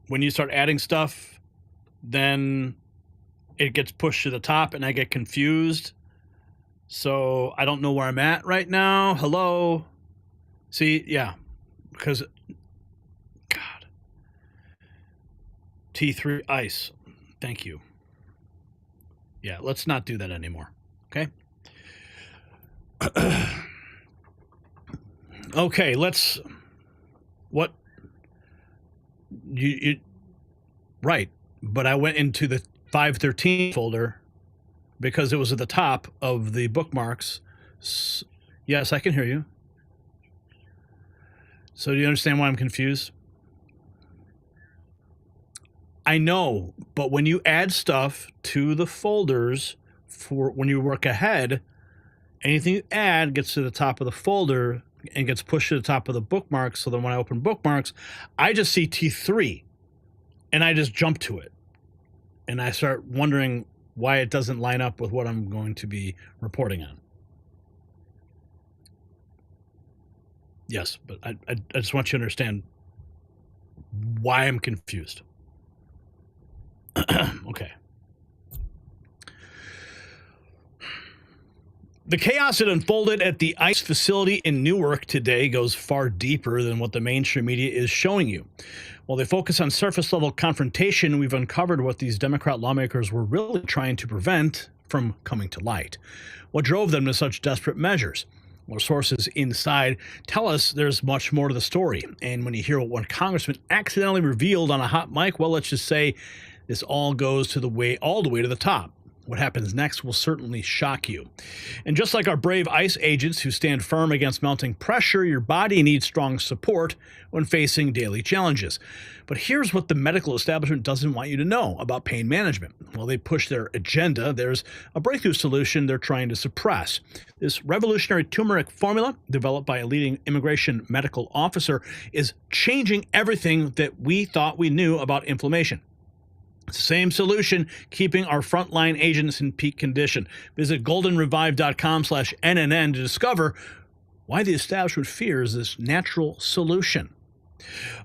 When you start adding stuff, then it gets pushed to the top and I get confused. So I don't know where I'm at right now. Hello? See, yeah, because, God. T3 ice. Thank you. Yeah, let's not do that anymore. Okay? Okay, let's... What? You right, but I went into the 513 folder because it was at the top of the bookmarks. Yes, I can hear you. So do you understand why I'm confused? I know, but when you add stuff to the folders for when you work ahead, anything you add gets to the top of the folder and gets pushed to the top of the bookmarks. So then when I open bookmarks, I just see T3 and I just jump to it. And I start wondering why it doesn't line up with what I'm going to be reporting on. Yes, but I just want you to understand why I'm confused. Okay. The chaos that unfolded at the ICE facility in Newark today goes far deeper than what the mainstream media is showing you. While they focus on surface-level confrontation, we've uncovered what these Democrat lawmakers were really trying to prevent from coming to light. What drove them to such desperate measures? Well, sources inside tell us there's much more to the story. And when you hear what one congressman accidentally revealed on a hot mic, well, let's just say this all goes to all the way to the top. What happens next will certainly shock you. And just like our brave ICE agents who stand firm against mounting pressure, your body needs strong support when facing daily challenges. But here's what the medical establishment doesn't want you to know about pain management. While they push their agenda, there's a breakthrough solution they're trying to suppress. This revolutionary turmeric formula, developed by a leading immigration medical officer, is changing everything that we thought we knew about inflammation. Same solution, keeping our frontline agents in peak condition. Visit goldenrevive.com/NNN to discover why the establishment fears this natural solution.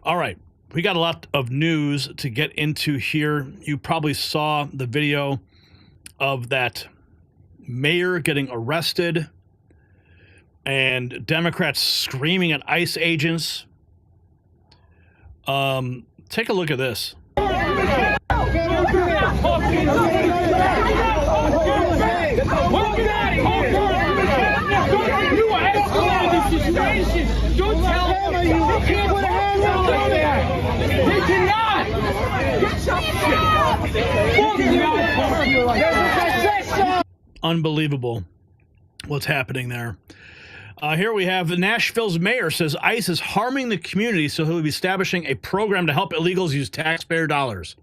All right, we got a lot of news to get into here. You probably saw the video of that mayor getting arrested and Democrats screaming at ICE agents. Take a look at this. Unbelievable what's happening there. Here we have Nashville's mayor says ICE is harming the community, so he'll be establishing a program to help illegals use taxpayer dollars.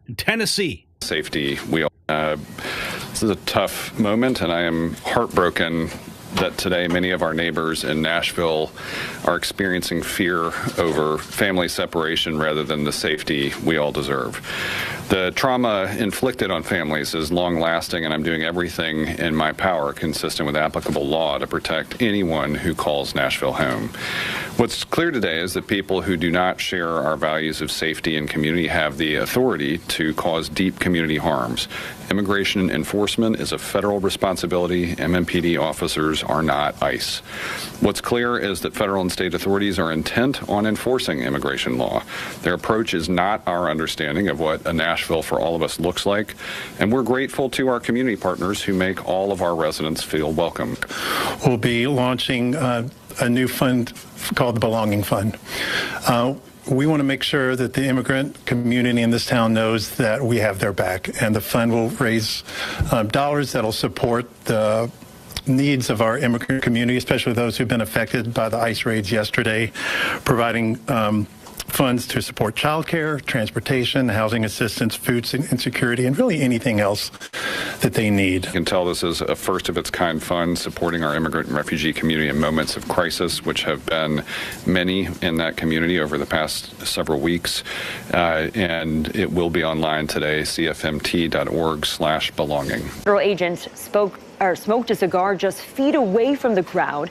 In Tennessee. Safety. This is a tough moment, and I am heartbroken that today many of our neighbors in Nashville are experiencing fear over family separation rather than the safety we all deserve. The trauma inflicted on families is long-lasting, and I'm doing everything in my power consistent with applicable law to protect anyone who calls Nashville home. What's clear today is that people who do not share our values of safety and community have the authority to cause deep community harms. Immigration enforcement is a federal responsibility. MMPD officers are not ICE. What's clear is that federal and state authorities are intent on enforcing immigration law. Their approach is not our understanding of what a Nashville for all of us looks like, and we're grateful to our community partners who make all of our residents feel welcome. We'll be launching a new fund called the Belonging Fund. We want to make sure that the immigrant community in this town knows that we have their back, and the fund will raise dollars that'll support the needs of our immigrant community, especially those who've been affected by the ICE raids yesterday, providing funds to support childcare, transportation, housing assistance, food insecurity, and really anything else that they need. You can tell this is a first-of-its-kind fund supporting our immigrant and refugee community in moments of crisis, which have been many in that community over the past several weeks. And it will be online today, cfmt.org/belonging. Federal agents smoked a cigar just feet away from the crowd.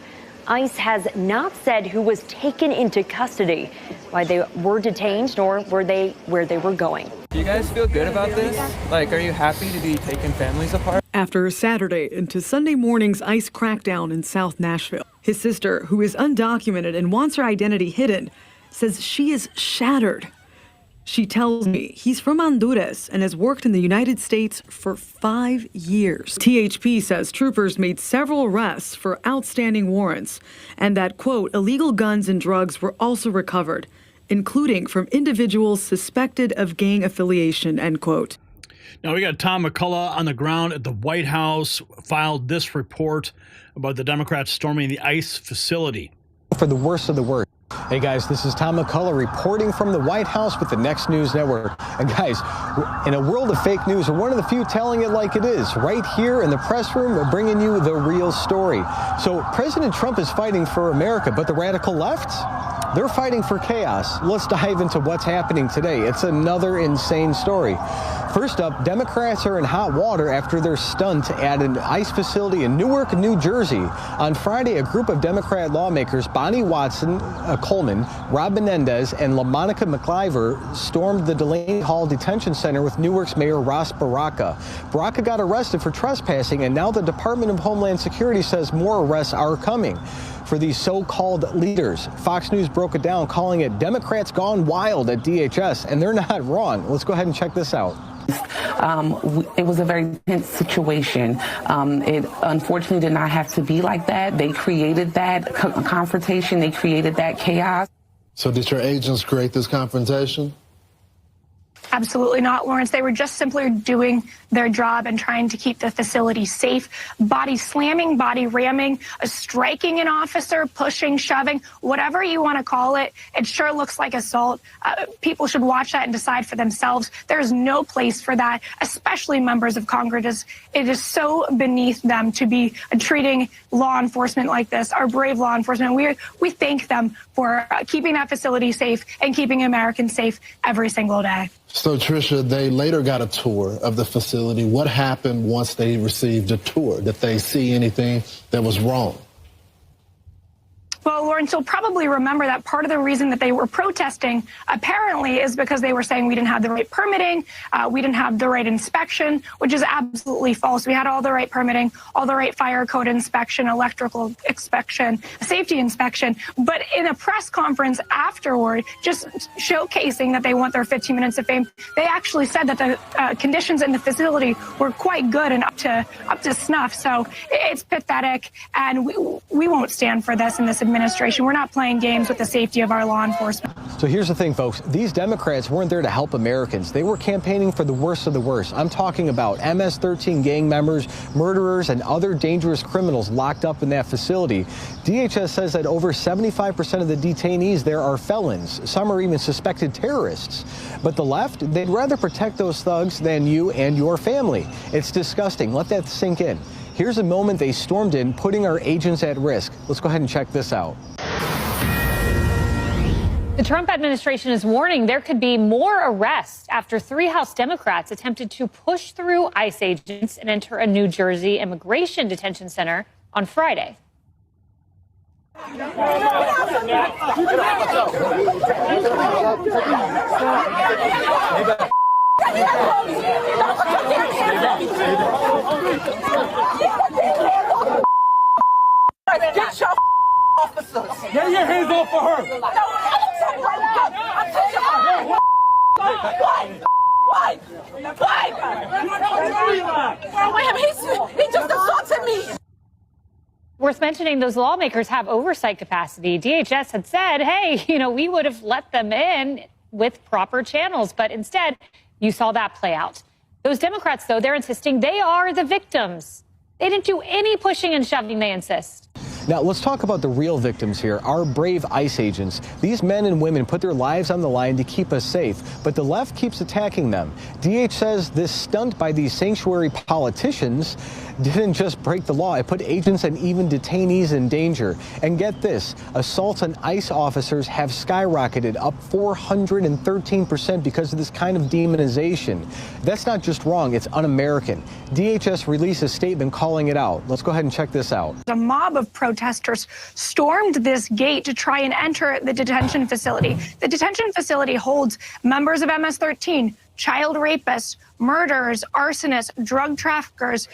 ICE has not said who was taken into custody, why they were detained, nor were they where they were going. Do you guys feel good about this? Like, are you happy to be taking families apart? After Saturday into Sunday morning's ICE crackdown in South Nashville, his sister, who is undocumented and wants her identity hidden, says she is shattered. She tells me he's from Honduras and has worked in the United States for 5 years. THP says troopers made several arrests for outstanding warrants and that, quote, illegal guns and drugs were also recovered, including from individuals suspected of gang affiliation, end quote. Now, we got Tom McCullough on the ground at the White House, filed this report about the Democrats storming the ICE facility. For the worst of the worst. Hey guys, this is Tom McCullough reporting from the White House with the Next News Network. And guys, in a world of fake news, we're one of the few telling it like it is. Right here in the press room, we're bringing you the real story. So President Trump is fighting for America, but the radical left, they're fighting for chaos. Let's dive into what's happening today. It's another insane story. First up, Democrats are in hot water after their stunt at an ICE facility in Newark, New Jersey. On Friday, a group of Democrat lawmakers, Bonnie Watson, Coleman, Rob Menendez, and LaMonica McIver, stormed the Delaney Hall Detention Center with Newark's Mayor Ras Baraka. Baraka got arrested for trespassing, and now the Department of Homeland Security says more arrests are coming for these so-called leaders. Fox News broke it down, calling it Democrats gone wild at DHS, and they're not wrong. Let's go ahead and check this out. It was a very tense situation. It unfortunately did not have to be like that. They created that confrontation. They created that chaos. So did your agents create this confrontation? Absolutely not, Lawrence. They were just simply doing their job and trying to keep the facility safe. Body slamming, body ramming, striking an officer, pushing, shoving, whatever you want to call it. It sure looks like assault. People should watch that and decide for themselves. There's no place for that, especially members of Congress. It is so beneath them to be treating law enforcement like this, our brave law enforcement. We thank them for keeping that facility safe and keeping Americans safe every single day. So, Tricia, they later got a tour of the facility. What happened once they received a tour? Did they see anything that was wrong? Well, Lawrence, you'll probably remember that part of the reason that they were protesting apparently is because they were saying we didn't have the right permitting, we didn't have the right inspection, which is absolutely false. We had all the right permitting, all the right fire code inspection, electrical inspection, safety inspection. But in a press conference afterward, just showcasing that they want their 15 minutes of fame, they actually said that the conditions in the facility were quite good and up to snuff. So it's pathetic, and we won't stand for this in this administration. We're not playing games with the safety of our law enforcement. So here's the thing, folks. These Democrats weren't there to help Americans. They were campaigning for the worst of the worst. I'm talking about MS-13 gang members, murderers, and other dangerous criminals locked up in that facility. DHS says that over 75% of the detainees there are felons. Some are even suspected terrorists. But the left, they'd rather protect those thugs than you and your family. It's disgusting. Let that sink in. Here's a moment they stormed in, putting our agents at risk. Let's go ahead and check this out. The Trump administration is warning there could be more arrests after 3 House Democrats attempted to push through ICE agents and enter a New Jersey immigration detention center on Friday. Get your officers. Get your hands off for her. No, he just assaulted me. Worth mentioning, those lawmakers have oversight capacity. DHS had said, hey, we would have let them in with proper channels, but instead you saw that play out. Those Democrats, though, they're insisting they are the victims. They didn't do any pushing and shoving, they insist. Now, let's talk about the real victims here, our brave ICE agents. These men and women put their lives on the line to keep us safe, but the left keeps attacking them. DH says this stunt by these sanctuary politicians didn't just break the law. It put agents and even detainees in danger. And get this, assaults on ICE officers have skyrocketed up 413% because of this kind of demonization. That's not just wrong, it's un-American. DHS released a statement calling it out. Let's go ahead and check this out. A mob of protesters stormed this gate to try and enter the detention facility. The detention facility holds members of MS-13, child rapists, murderers, arsonists, drug traffickers,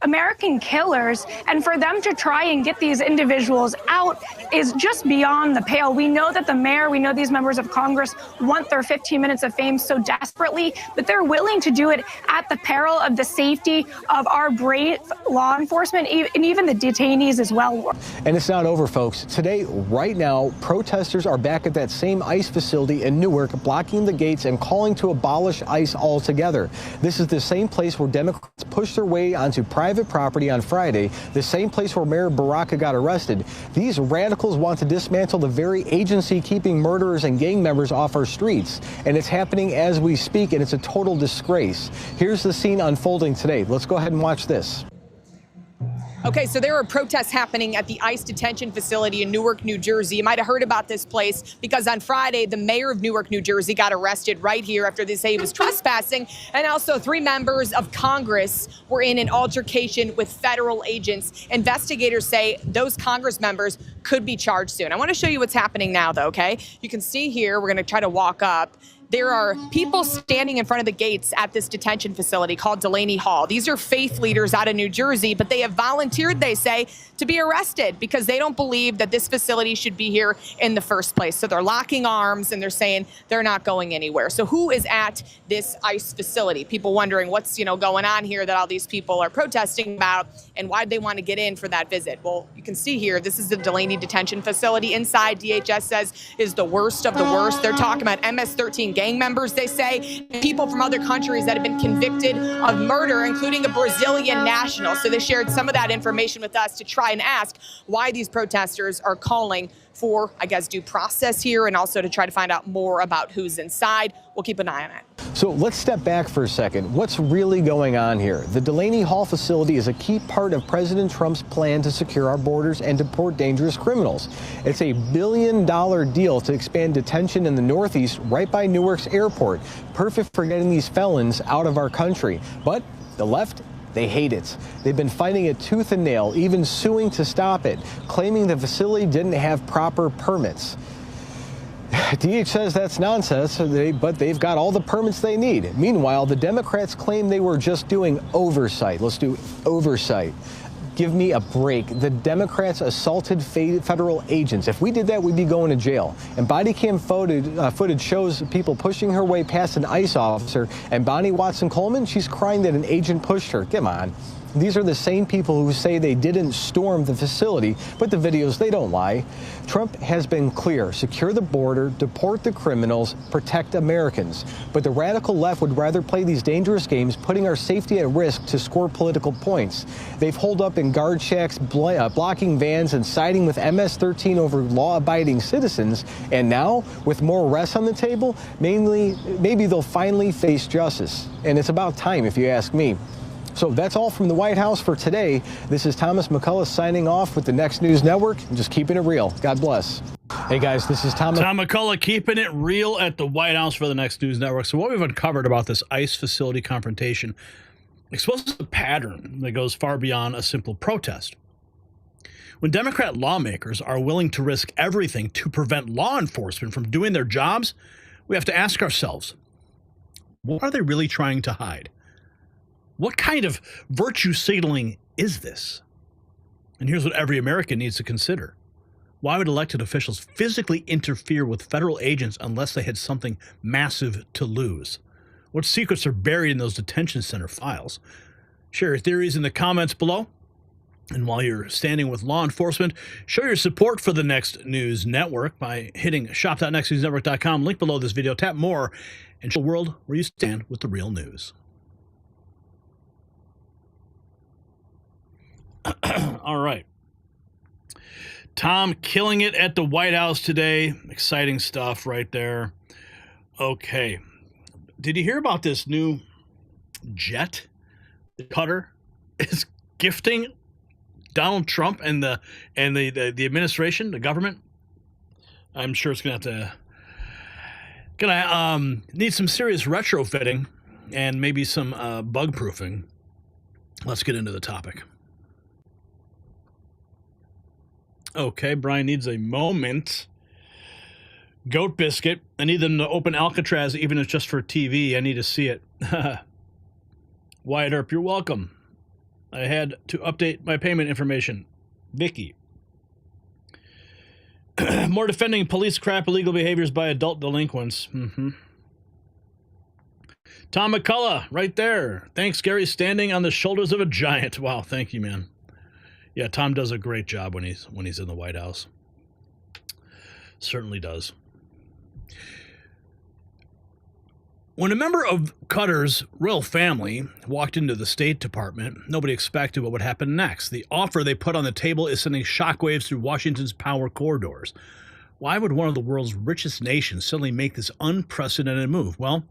American killers, and for them to try and get these individuals out is just beyond the pale. We know that the mayor, we know these members of Congress want their 15 minutes of fame so desperately, but they're willing to do it at the peril of the safety of our brave law enforcement and even the detainees as well. And it's not over, folks. Today, right now, protesters are back at that same ICE facility in Newark, blocking the gates and calling to abolish ICE altogether. This is the same place where Democrats pushed their way onto private property on Friday, the same place where Mayor Baraka got arrested. These radicals want to dismantle the very agency keeping murderers and gang members off our streets. And it's happening as we speak, and it's a total disgrace. Here's the scene unfolding today. Let's go ahead and watch this. Okay, so there are protests happening at the ICE detention facility in Newark, New Jersey. You might have heard about this place because on Friday, the mayor of Newark, New Jersey got arrested right here after they say he was trespassing. And also 3 members of Congress were in an altercation with federal agents. Investigators say those Congress members could be charged soon. I want to show you what's happening now, though, okay? You can see here, we're going to try to walk up. there are people standing in front of the gates at this detention facility called Delaney Hall. These are faith leaders out of New Jersey, but they have volunteered, they say, to be arrested because they don't believe that this facility should be here in the first place. So they're locking arms and they're saying they're not going anywhere. So who is at this ICE facility? People wondering what's, going on here that all these people are protesting about and why they want to get in for that visit. Well, you can see here, this is the Delaney detention facility. Inside, DHS says, is the worst of the worst. They're talking about MS-13 gang members, they say, people from other countries that have been convicted of murder, including a Brazilian national. So they shared some of that information with us to try and ask why these protesters are calling for, I guess, due process here and also to try to find out more about who's inside. We'll keep an eye on it. So let's step back for a second. What's really going on here? The Delaney Hall facility is a key part of President Trump's plan to secure our borders and deport dangerous criminals. It's a $1 billion deal to expand detention in the Northeast right by Newark's airport. Perfect for getting these felons out of our country. But the left, they hate it. They've been fighting it tooth and nail, even suing to stop it, claiming the facility didn't have proper permits. DH says that's nonsense, but they've got all the permits they need. Meanwhile, the Democrats claim they were just doing oversight. Let's do oversight. Give me a break. The Democrats assaulted federal agents. If we did that, we'd be going to jail. And body cam footage shows people pushing her way past an ICE officer. And Bonnie Watson-Coleman, she's crying that an agent pushed her. Come on. These are the same people who say they didn't storm the facility, but the videos, they don't lie. Trump has been clear. Secure the border, deport the criminals, protect Americans. But the radical left would rather play these dangerous games, putting our safety at risk to score political points. They've holed up in guard shacks, blocking vans and siding with MS-13 over law-abiding citizens. And now, with more arrests on the table, maybe they'll finally face justice. And it's about time, if you ask me. So that's all from the White House for today. This is Thomas McCullough signing off with the Next News Network. I'm just keeping it real. God bless. Hey guys, this is Tom McCullough keeping it real at the White House for the Next News Network. So what we've uncovered about this ICE facility confrontation exposes a pattern that goes far beyond a simple protest. When Democrat lawmakers are willing to risk everything to prevent law enforcement from doing their jobs, we have to ask ourselves, what are they really trying to hide? What kind of virtue signaling is this? And here's what every American needs to consider. Why would elected officials physically interfere with federal agents unless they had something massive to lose? What secrets are buried in those detention center files? Share your theories in the comments below. And while you're standing with law enforcement, show your support for the Next News Network by hitting shop.nextnewsnetwork.com. Link below this video. Tap more and show the world where you stand with the real news. All right. Tom killing it at the White House today. Exciting stuff right there. Okay. Did you hear about this new jet Qatar is gifting Donald Trump and the administration, the government? I'm sure it's gonna need some serious retrofitting and maybe some bug proofing. Let's get into the topic. Okay, Brian needs a moment. Goat Biscuit. I need them to open Alcatraz, even if it's just for TV. I need to see it. Wyatt Earp, you're welcome. I had to update my payment information. Vicky. More defending police crap illegal behaviors by adult delinquents. Tom McCullough, right there. Thanks, Gary. Standing on the shoulders of a giant. Wow, thank you, man. Yeah, Tom does a great job when he's in the White House. Certainly does. When a member of Qatar's royal family walked into the State Department, nobody expected what would happen next. The offer they put on the table is sending shockwaves through Washington's power corridors. Why would one of the world's richest nations suddenly make this unprecedented move? Well,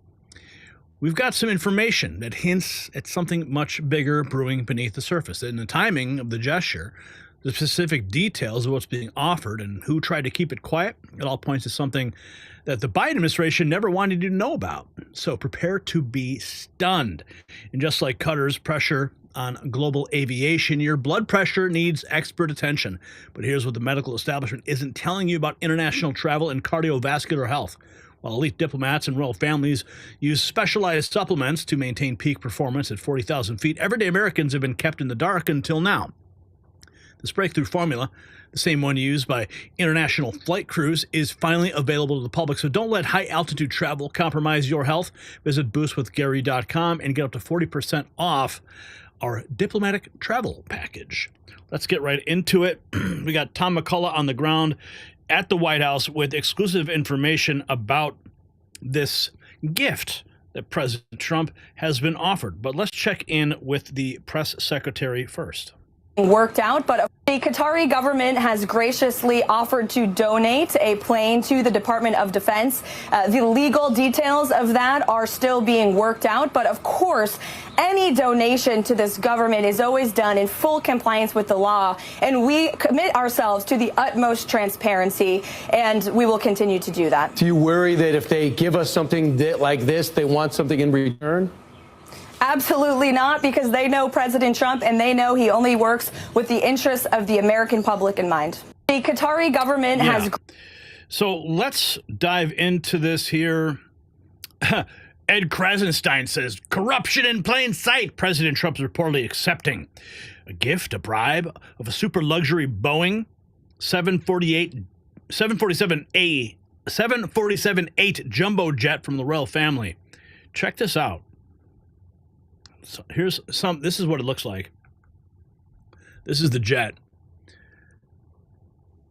we've got some information that hints at something much bigger brewing beneath the surface. In the timing of the gesture, the specific details of what's being offered and who tried to keep it quiet, it all points to something that the Biden administration never wanted you to know about. So prepare to be stunned. And just like Qatar's pressure on global aviation, your blood pressure needs expert attention. But here's what the medical establishment isn't telling you about international travel and cardiovascular health. While elite diplomats and royal families use specialized supplements to maintain peak performance at 40,000 feet, everyday Americans have been kept in the dark until now. This breakthrough formula, the same one used by international flight crews, is finally available to the public. So don't let high-altitude travel compromise your health. Visit boostwithgary.com and get up to 40% off our diplomatic travel package. Let's get right into it. We got Tom McCullough on the ground at the White House with exclusive information about this gift that President Trump has been offered. But let's check in with the press secretary first. Worked out, but the Qatari government has graciously offered to donate a plane to the Department of Defense. The legal details of that are still being worked out, but of course, any donation to this government is always done in full compliance with the law, and we commit ourselves to the utmost transparency, and we will continue to do that. Do you worry that if they give us something like this, they want something in return? Absolutely not, because they know President Trump and they know he only works with the interests of the American public in mind. The Qatari government has... So let's dive into this here. Ed Krasenstein says, corruption in plain sight. President Trump's reportedly accepting a gift, a bribe of a super luxury Boeing 747-8 jumbo jet from the royal family. Check this out. So here's some, this is what it looks like. This is the jet.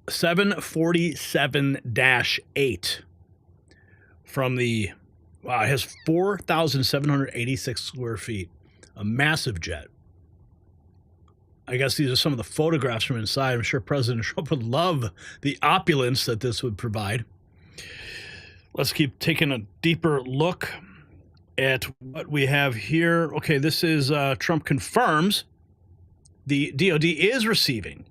747-8 from the, wow, it has 4,786 square feet. A massive jet. I guess these are some of the photographs from inside. I'm sure President Trump would love the opulence that this would provide. Let's keep taking a deeper look at what we have here. Okay, this is Trump confirms the DOD is receiving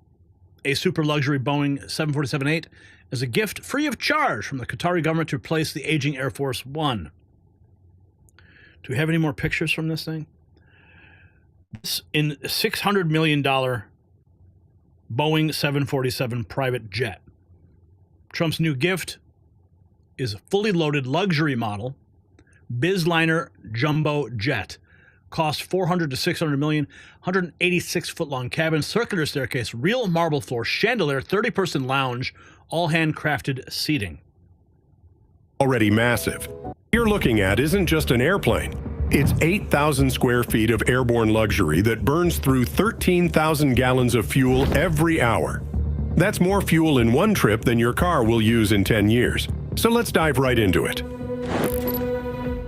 a super luxury Boeing 747-8 as a gift free of charge from the Qatari government to replace the aging Air Force One. Do we have any more pictures from this thing? This in $600 million Boeing 747 private jet. Trump's new gift is a fully loaded luxury model Bizliner jumbo jet. Cost $400 to $600 million, 186-foot long cabin, circular staircase, real marble floor, chandelier, 30-person lounge, all handcrafted seating. Already massive. What you're looking at isn't just an airplane. It's 8,000 square feet of airborne luxury that burns through 13,000 gallons of fuel every hour. That's more fuel in one trip than your car will use in 10 years. So let's dive right into it.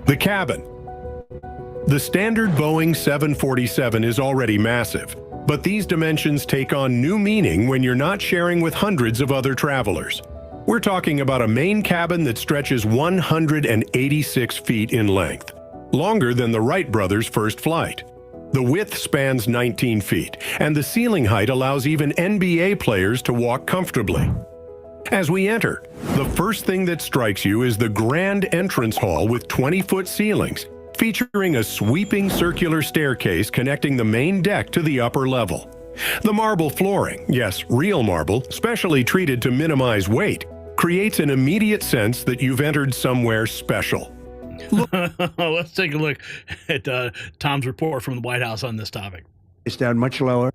The cabin. The standard Boeing 747 is already massive, but these dimensions take on new meaning when you're not sharing with hundreds of other travelers. We're talking about a main cabin that stretches 186 feet in length, longer than the Wright brothers' first flight. The width spans 19 feet, and the ceiling height allows even NBA players to walk comfortably. As we enter, the first thing that strikes you is the grand entrance hall with 20-foot ceilings, featuring a sweeping circular staircase connecting the main deck to the upper level. The marble flooring, yes, real marble, specially treated to minimize weight, creates an immediate sense that you've entered somewhere special. Let's take a look at Tom's report from the White House on this topic. It's down much lower.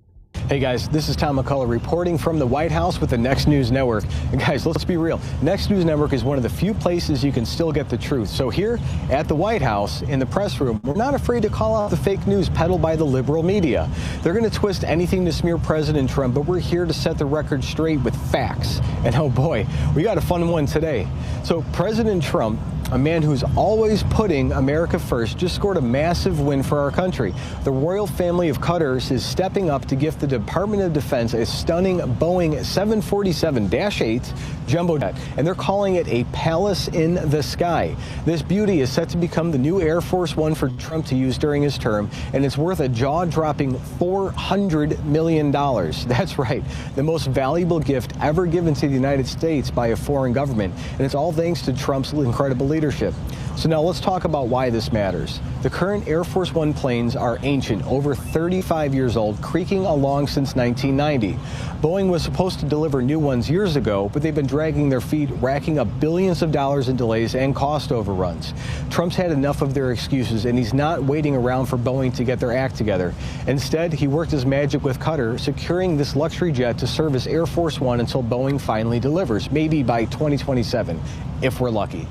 Hey guys, this is Tom McCullough reporting from the White House with the Next News Network. And guys, let's be real. Next News Network is one of the few places you can still get the truth. So here at the White House, in the press room, we're not afraid to call out the fake news peddled by the liberal media. They're going to twist anything to smear President Trump, but we're here to set the record straight with facts. And oh boy, we got a fun one today. So President Trump, a man who's always putting America first, just scored a massive win for our country. The royal family of Qatar is stepping up to gift the Department of Defense a stunning Boeing 747-8 jumbo jet, and they're calling it a palace in the sky. This beauty is set to become the new Air Force One for Trump to use during his term, and it's worth a jaw-dropping $400 million. That's right, the most valuable gift ever given to the United States by a foreign government, and it's all thanks to Trump's incredible leadership. So now let's talk about why this matters. The current Air Force One planes are ancient, over 35 years old, creaking along since 1990. Boeing was supposed to deliver new ones years ago, but they've been dragging their feet, racking up billions of dollars in delays and cost overruns. Trump's had enough of their excuses, and he's not waiting around for Boeing to get their act together. Instead, he worked his magic with Qatar, securing this luxury jet to serve as Air Force One until Boeing finally delivers, maybe by 2027, if we're lucky.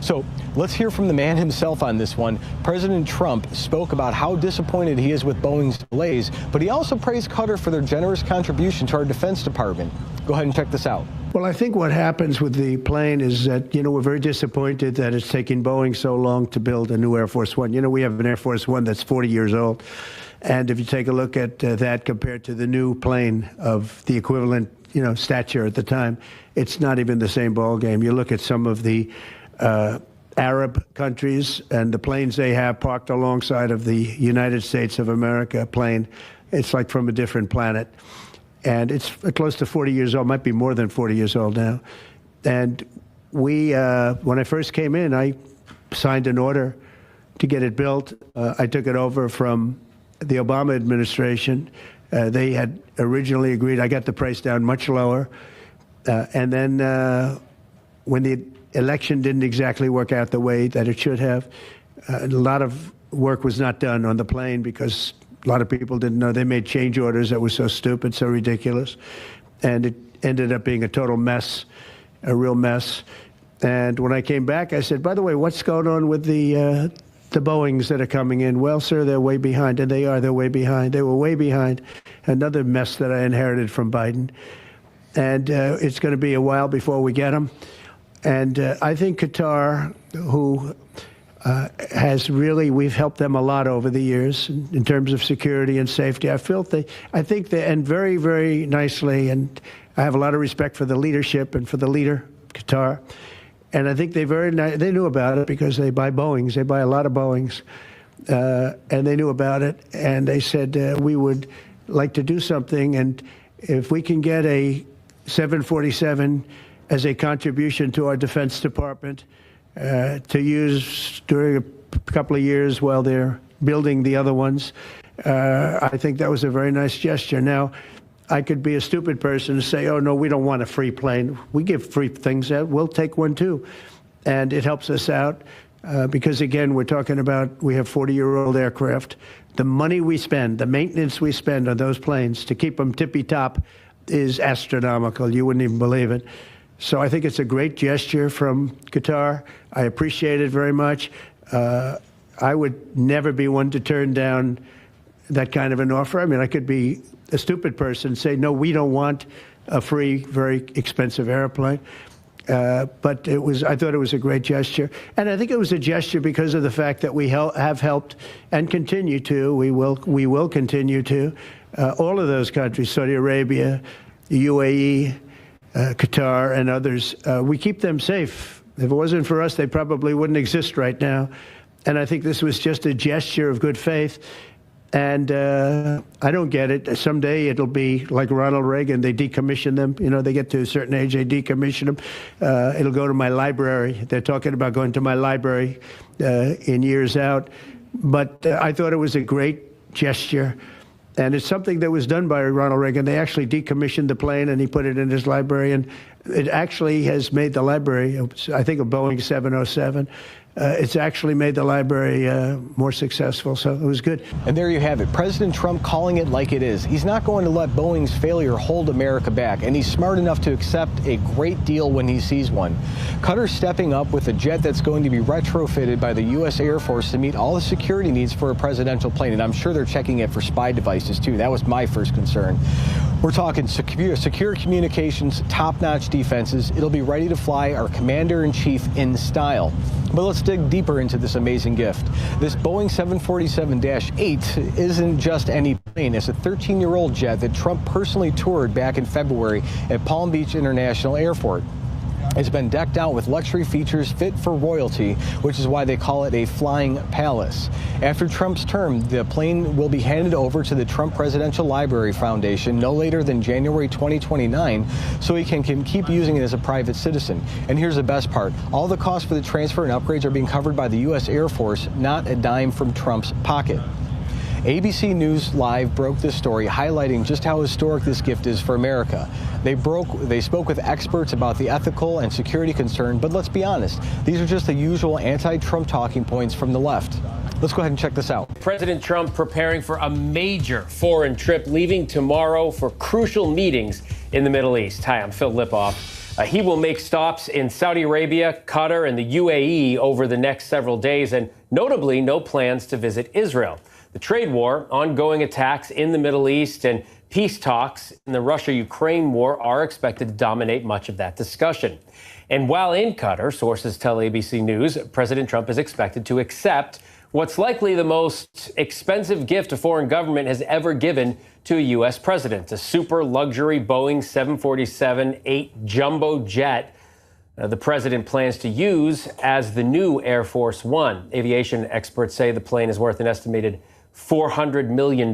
So let's hear from the man himself on this one. President Trump spoke about how disappointed he is with Boeing's delays, but he also praised Qatar for their generous contribution to our Defense Department. Go ahead and check this out. Well, I think what happens with the plane is that, we're very disappointed that it's taking Boeing so long to build a new Air Force One. We have an Air Force One that's 40 years old. And if you take a look at that compared to the new plane of the equivalent, stature at the time, it's not even the same ballgame. You look at some of the Arab countries and the planes they have parked alongside of the United States of America plane. It's like from a different planet. And it's close to 40 years old, might be more than 40 years old now. And we, when I first came in, I signed an order to get it built. I took it over from the Obama administration. They had originally agreed. I got the price down much lower. And then when the election didn't exactly work out the way that it should have, a lot of work was not done on the plane because a lot of people didn't know. They made change orders that were so stupid, so ridiculous. And it ended up being a total mess, a real mess. And when I came back, I said, by the way, what's going on with the Boeings that are coming in? Well, sir, they're way behind. And they're way behind. They were way behind. Another mess that I inherited from Biden. And it's going to be a while before we get them. And I think Qatar, who has really, we've helped them a lot over the years in terms of security and safety. I think they, and very, very nicely, and I have a lot of respect for the leadership and for the leader, Qatar. And I think they knew about it because they buy Boeings. They buy a lot of Boeings. And they knew about it. And they said, we would like to do something. And if we can get a 747 as a contribution to our Defense Department to use during a couple of years while they're building the other ones, I think that was a very nice gesture. Now, I could be a stupid person and say, oh, no, we don't want a free plane. We give free things out. We'll take one, too. And it helps us out because, again, we're talking about we have 40-year-old aircraft. The money we spend, the maintenance we spend on those planes to keep them tippy-top is astronomical. You wouldn't even believe it. So I think it's a great gesture from Qatar. I appreciate it very much. I would never be one to turn down that kind of an offer. I mean, I could be a stupid person and say, no, we don't want a free, very expensive airplane. But I thought it was a great gesture. And I think it was a gesture because of the fact that we have helped and continue to, we will continue to, all of those countries, Saudi Arabia, UAE, Qatar, and others. We keep them safe. If it wasn't for us, they probably wouldn't exist right now. And I think this was just a gesture of good faith. And I don't get it. Someday it'll be like Ronald Reagan. They decommission them. They get to a certain age, they decommission them. It'll go to my library. They're talking about going to my library in years out. But I thought it was a great gesture. And it's something that was done by Ronald Reagan. They actually decommissioned the plane, and he put it in his library. And it actually has made the library, I think, a Boeing 707. It's actually made the library more successful, so it was good. And there you have it. President Trump calling it like it is. He's not going to let Boeing's failure hold America back, and he's smart enough to accept a great deal when he sees one. Qatar's stepping up with a jet that's going to be retrofitted by the U.S. Air Force to meet all the security needs for a presidential plane, and I'm sure they're checking it for spy devices, too. That was my first concern. We're talking secure communications, top-notch defenses. It'll be ready to fly our commander-in-chief in style. But let's dig deeper into this amazing gift. This Boeing 747-8 isn't just any plane. It's a 13-year-old jet that Trump personally toured back in February at Palm Beach International Airport. It's been decked out with luxury features fit for royalty, which is why they call it a flying palace. After Trump's term, the plane will be handed over to the Trump Presidential Library Foundation no later than January 2029, so he can keep using it as a private citizen. And here's the best part. All the costs for the transfer and upgrades are being covered by the U.S. Air Force, not a dime from Trump's pocket. ABC News Live broke this story, highlighting just how historic this gift is for America. They spoke with experts about the ethical and security concern, but let's be honest, these are just the usual anti-Trump talking points from the left. Let's go ahead and check this out. President Trump preparing for a major foreign trip, leaving tomorrow for crucial meetings in the Middle East. Hi, I'm Phil Lipoff. He will make stops in Saudi Arabia, Qatar, and the UAE over the next several days, and notably no plans to visit Israel. The trade war, ongoing attacks in the Middle East, and peace talks in the Russia-Ukraine war are expected to dominate much of that discussion. And while in Qatar, sources tell ABC News, President Trump is expected to accept what's likely the most expensive gift a foreign government has ever given to a U.S. president, a super luxury Boeing 747-8 jumbo jet the president plans to use as the new Air Force One. Aviation experts say the plane is worth an estimated $400 million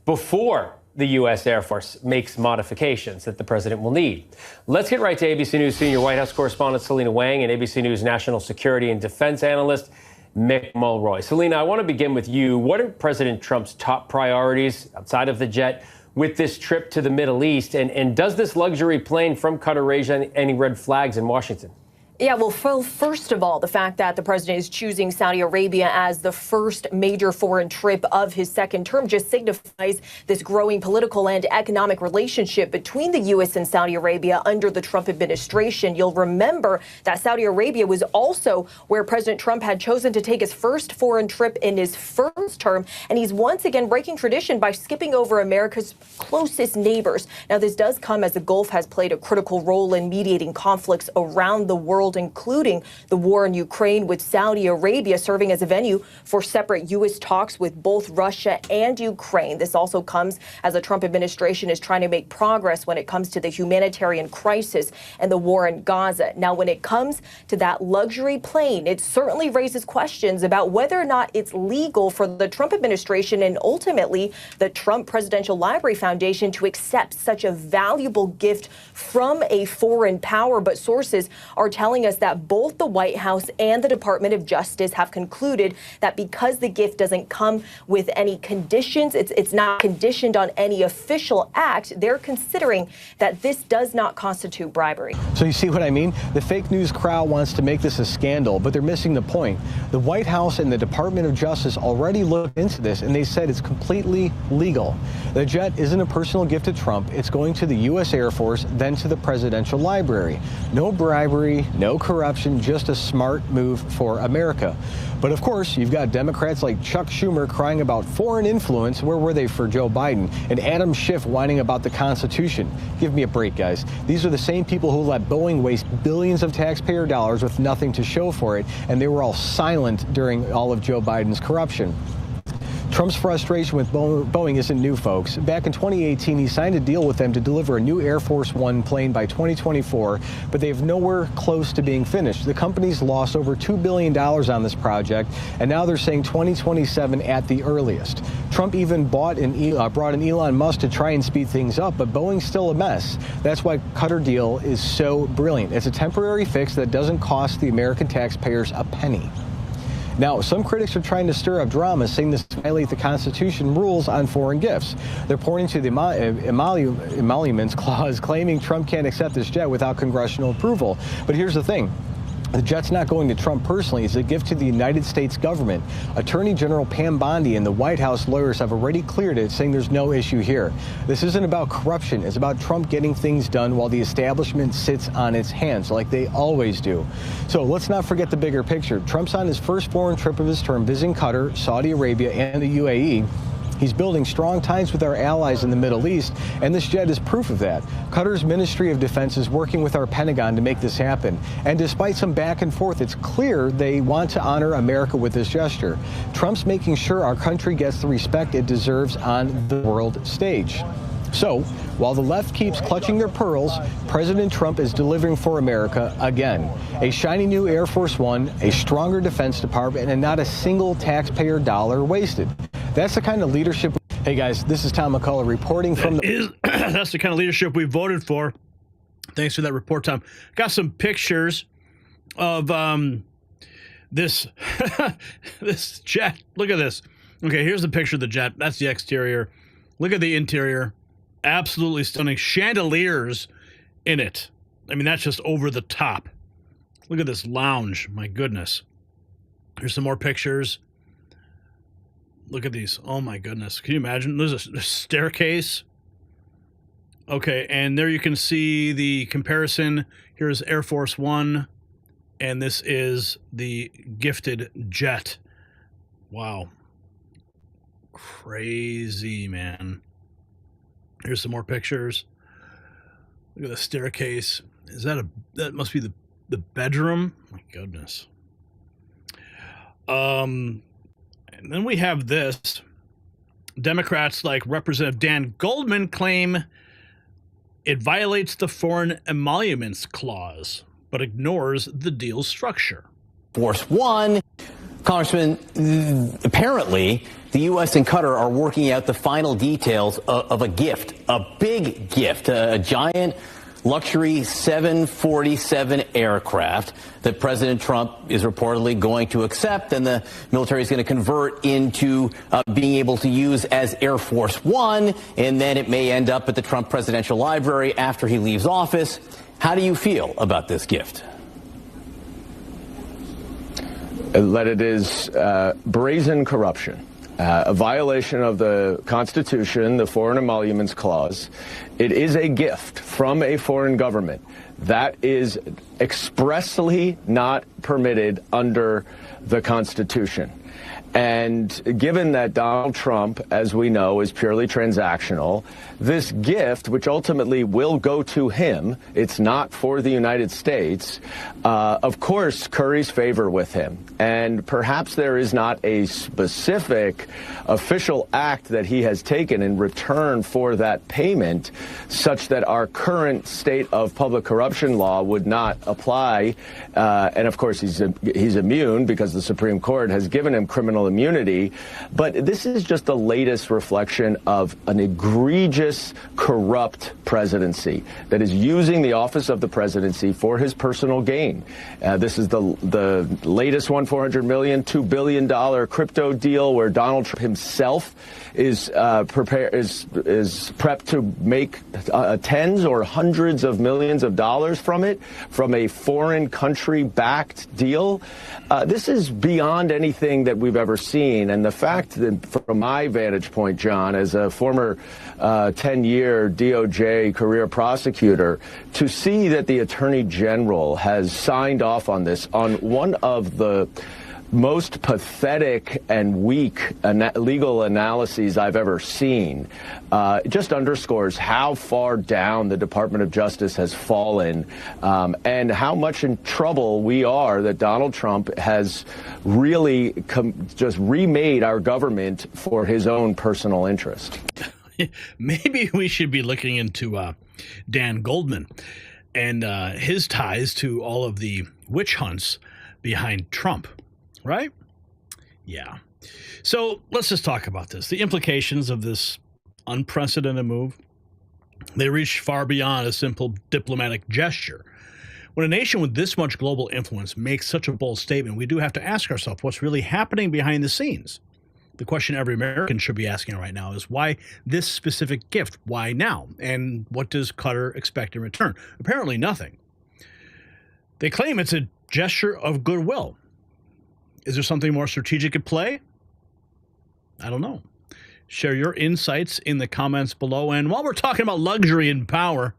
before the U.S. Air Force makes modifications that the president will need. Let's get right to ABC News senior White House correspondent Selena Wang and ABC News national security and defense analyst Mick Mulroy. Selena, I want to begin with you. What are President Trump's top priorities outside of the jet with this trip to the Middle East? And does this luxury plane from Qatar raise any red flags in Washington? Yeah, well, Phil, first of all, the fact that the president is choosing Saudi Arabia as the first major foreign trip of his second term just signifies this growing political and economic relationship between the U.S. and Saudi Arabia under the Trump administration. You'll remember that Saudi Arabia was also where President Trump had chosen to take his first foreign trip in his first term. And he's once again breaking tradition by skipping over America's closest neighbors. Now, this does come as the Gulf has played a critical role in mediating conflicts around the world, including the war in Ukraine, with Saudi Arabia serving as a venue for separate U.S. talks with both Russia and Ukraine. This also comes as the Trump administration is trying to make progress when it comes to the humanitarian crisis and the war in Gaza. Now, when it comes to that luxury plane, it certainly raises questions about whether or not it's legal for the Trump administration and ultimately the Trump Presidential Library Foundation to accept such a valuable gift from a foreign power. But sources are telling us that both the White House and the Department of Justice have concluded that because the gift doesn't come with any conditions, it's not conditioned on any official act, they're considering that this does not constitute bribery. So you see what I mean? The fake news crowd wants to make this a scandal, but they're missing the point. The White House and the Department of Justice already looked into this, and they said it's completely legal. The jet isn't a personal gift to Trump. It's going to the U.S. Air Force, then to the Presidential Library. No bribery, no corruption, just a smart move for America. But of course, you've got Democrats like Chuck Schumer crying about foreign influence. Where were they for Joe Biden? And Adam Schiff whining about the Constitution. Give me a break, guys. These are the same people who let Boeing waste billions of taxpayer dollars with nothing to show for it, and they were all silent during all of Joe Biden's corruption. Trump's frustration with Boeing isn't new, folks. Back in 2018, he signed a deal with them to deliver a new Air Force One plane by 2024, but they have nowhere close to being finished. The company's lost over $2 billion on this project, and now they're saying 2027 at the earliest. Trump even brought in Elon Musk to try and speed things up, but Boeing's still a mess. That's why Qatar deal is so brilliant. It's a temporary fix that doesn't cost the American taxpayers a penny. Now, some critics are trying to stir up drama, saying this violates the Constitution rules on foreign gifts. They're pointing to the emoluments clause, claiming Trump can't accept this jet without congressional approval. But here's the thing. The jet's not going to Trump personally. It's a gift to the United States government. Attorney General Pam Bondi and the White House lawyers have already cleared it, saying there's no issue here. This isn't about corruption. It's about Trump getting things done while the establishment sits on its hands, like they always do. So let's not forget the bigger picture. Trump's on his first foreign trip of his term, visiting Qatar, Saudi Arabia, and the UAE. He's building strong ties with our allies in the Middle East, and this jet is proof of that. Qatar's Ministry of Defense is working with our Pentagon to make this happen. And despite some back and forth, it's clear they want to honor America with this gesture. Trump's making sure our country gets the respect it deserves on the world stage. So, while the left keeps clutching their pearls, President Trump is delivering for America again. A shiny new Air Force One, a stronger Defense Department, and not a single taxpayer dollar wasted. That's the kind of leadership. Hey guys, this is Tom McCullough reporting from That's the kind of leadership we voted for. Thanks for that report, Tom. Got some pictures of this this jet. Look at this. Okay, here's the picture of the jet. That's the exterior. Look at the interior. Absolutely stunning. Chandeliers in it. I mean, that's just over the top. Look at this lounge. My goodness. Here's some more pictures. Look at these. Oh, my goodness. Can you imagine? There's a staircase. Okay, and there you can see the comparison. Here's Air Force One, and this is the gifted jet. Wow. Crazy, man. Here's some more pictures. Look at the staircase. Is that that must be the bedroom? My goodness. And then we have this. Democrats like Representative Dan Goldman claim it violates the Foreign Emoluments Clause, but ignores the deal's structure. Force One, Congressman, apparently the U.S. and Qatar are working out the final details of a gift, a big gift, a giant luxury 747 aircraft that President Trump is reportedly going to accept, and the military is going to convert into being able to use as Air Force One, and then it may end up at the Trump Presidential Library after he leaves office. How do you feel about this gift? That it is brazen corruption, a violation of the Constitution, the Foreign Emoluments Clause. It is a gift from a foreign government that is expressly not permitted under the Constitution. And given that Donald Trump, as we know, is purely transactional, this gift, which ultimately will go to him, it's not for the United States, of course, curries favor with him. And perhaps there is not a specific official act that he has taken in return for that payment, such that our current state of public corruption law would not apply. And of course, he's immune because the Supreme Court has given him criminal immunity. But this is just the latest reflection of an egregious, corrupt presidency that is using the office of the presidency for his personal gain. This is the latest one, $400 million, $2 billion crypto deal where Donald Trump himself is prepped to make tens or hundreds of millions of dollars from it, from a foreign country-backed deal. This is beyond anything that we've ever seen. And the fact that, from my vantage point, John, as a former 10-year DOJ career prosecutor, to see that the Attorney General has signed off on this on one of the most pathetic and weak legal analyses I've ever seen, just underscores how far down the Department of Justice has fallen, and how much in trouble we are that Donald Trump has really just remade our government for his own personal interest. Maybe we should be looking into Dan Goldman and his ties to all of the witch hunts behind Trump. Right? Yeah. So let's just talk about this. The implications of this unprecedented move, they reach far beyond a simple diplomatic gesture. When a nation with this much global influence makes such a bold statement, we do have to ask ourselves what's really happening behind the scenes. The question every American should be asking right now is, why this specific gift? Why now? And what does Qatar expect in return? Apparently nothing. They claim it's a gesture of goodwill. Is there something more strategic at play? I don't know. Share your insights in the comments below. And while we're talking about luxury and power,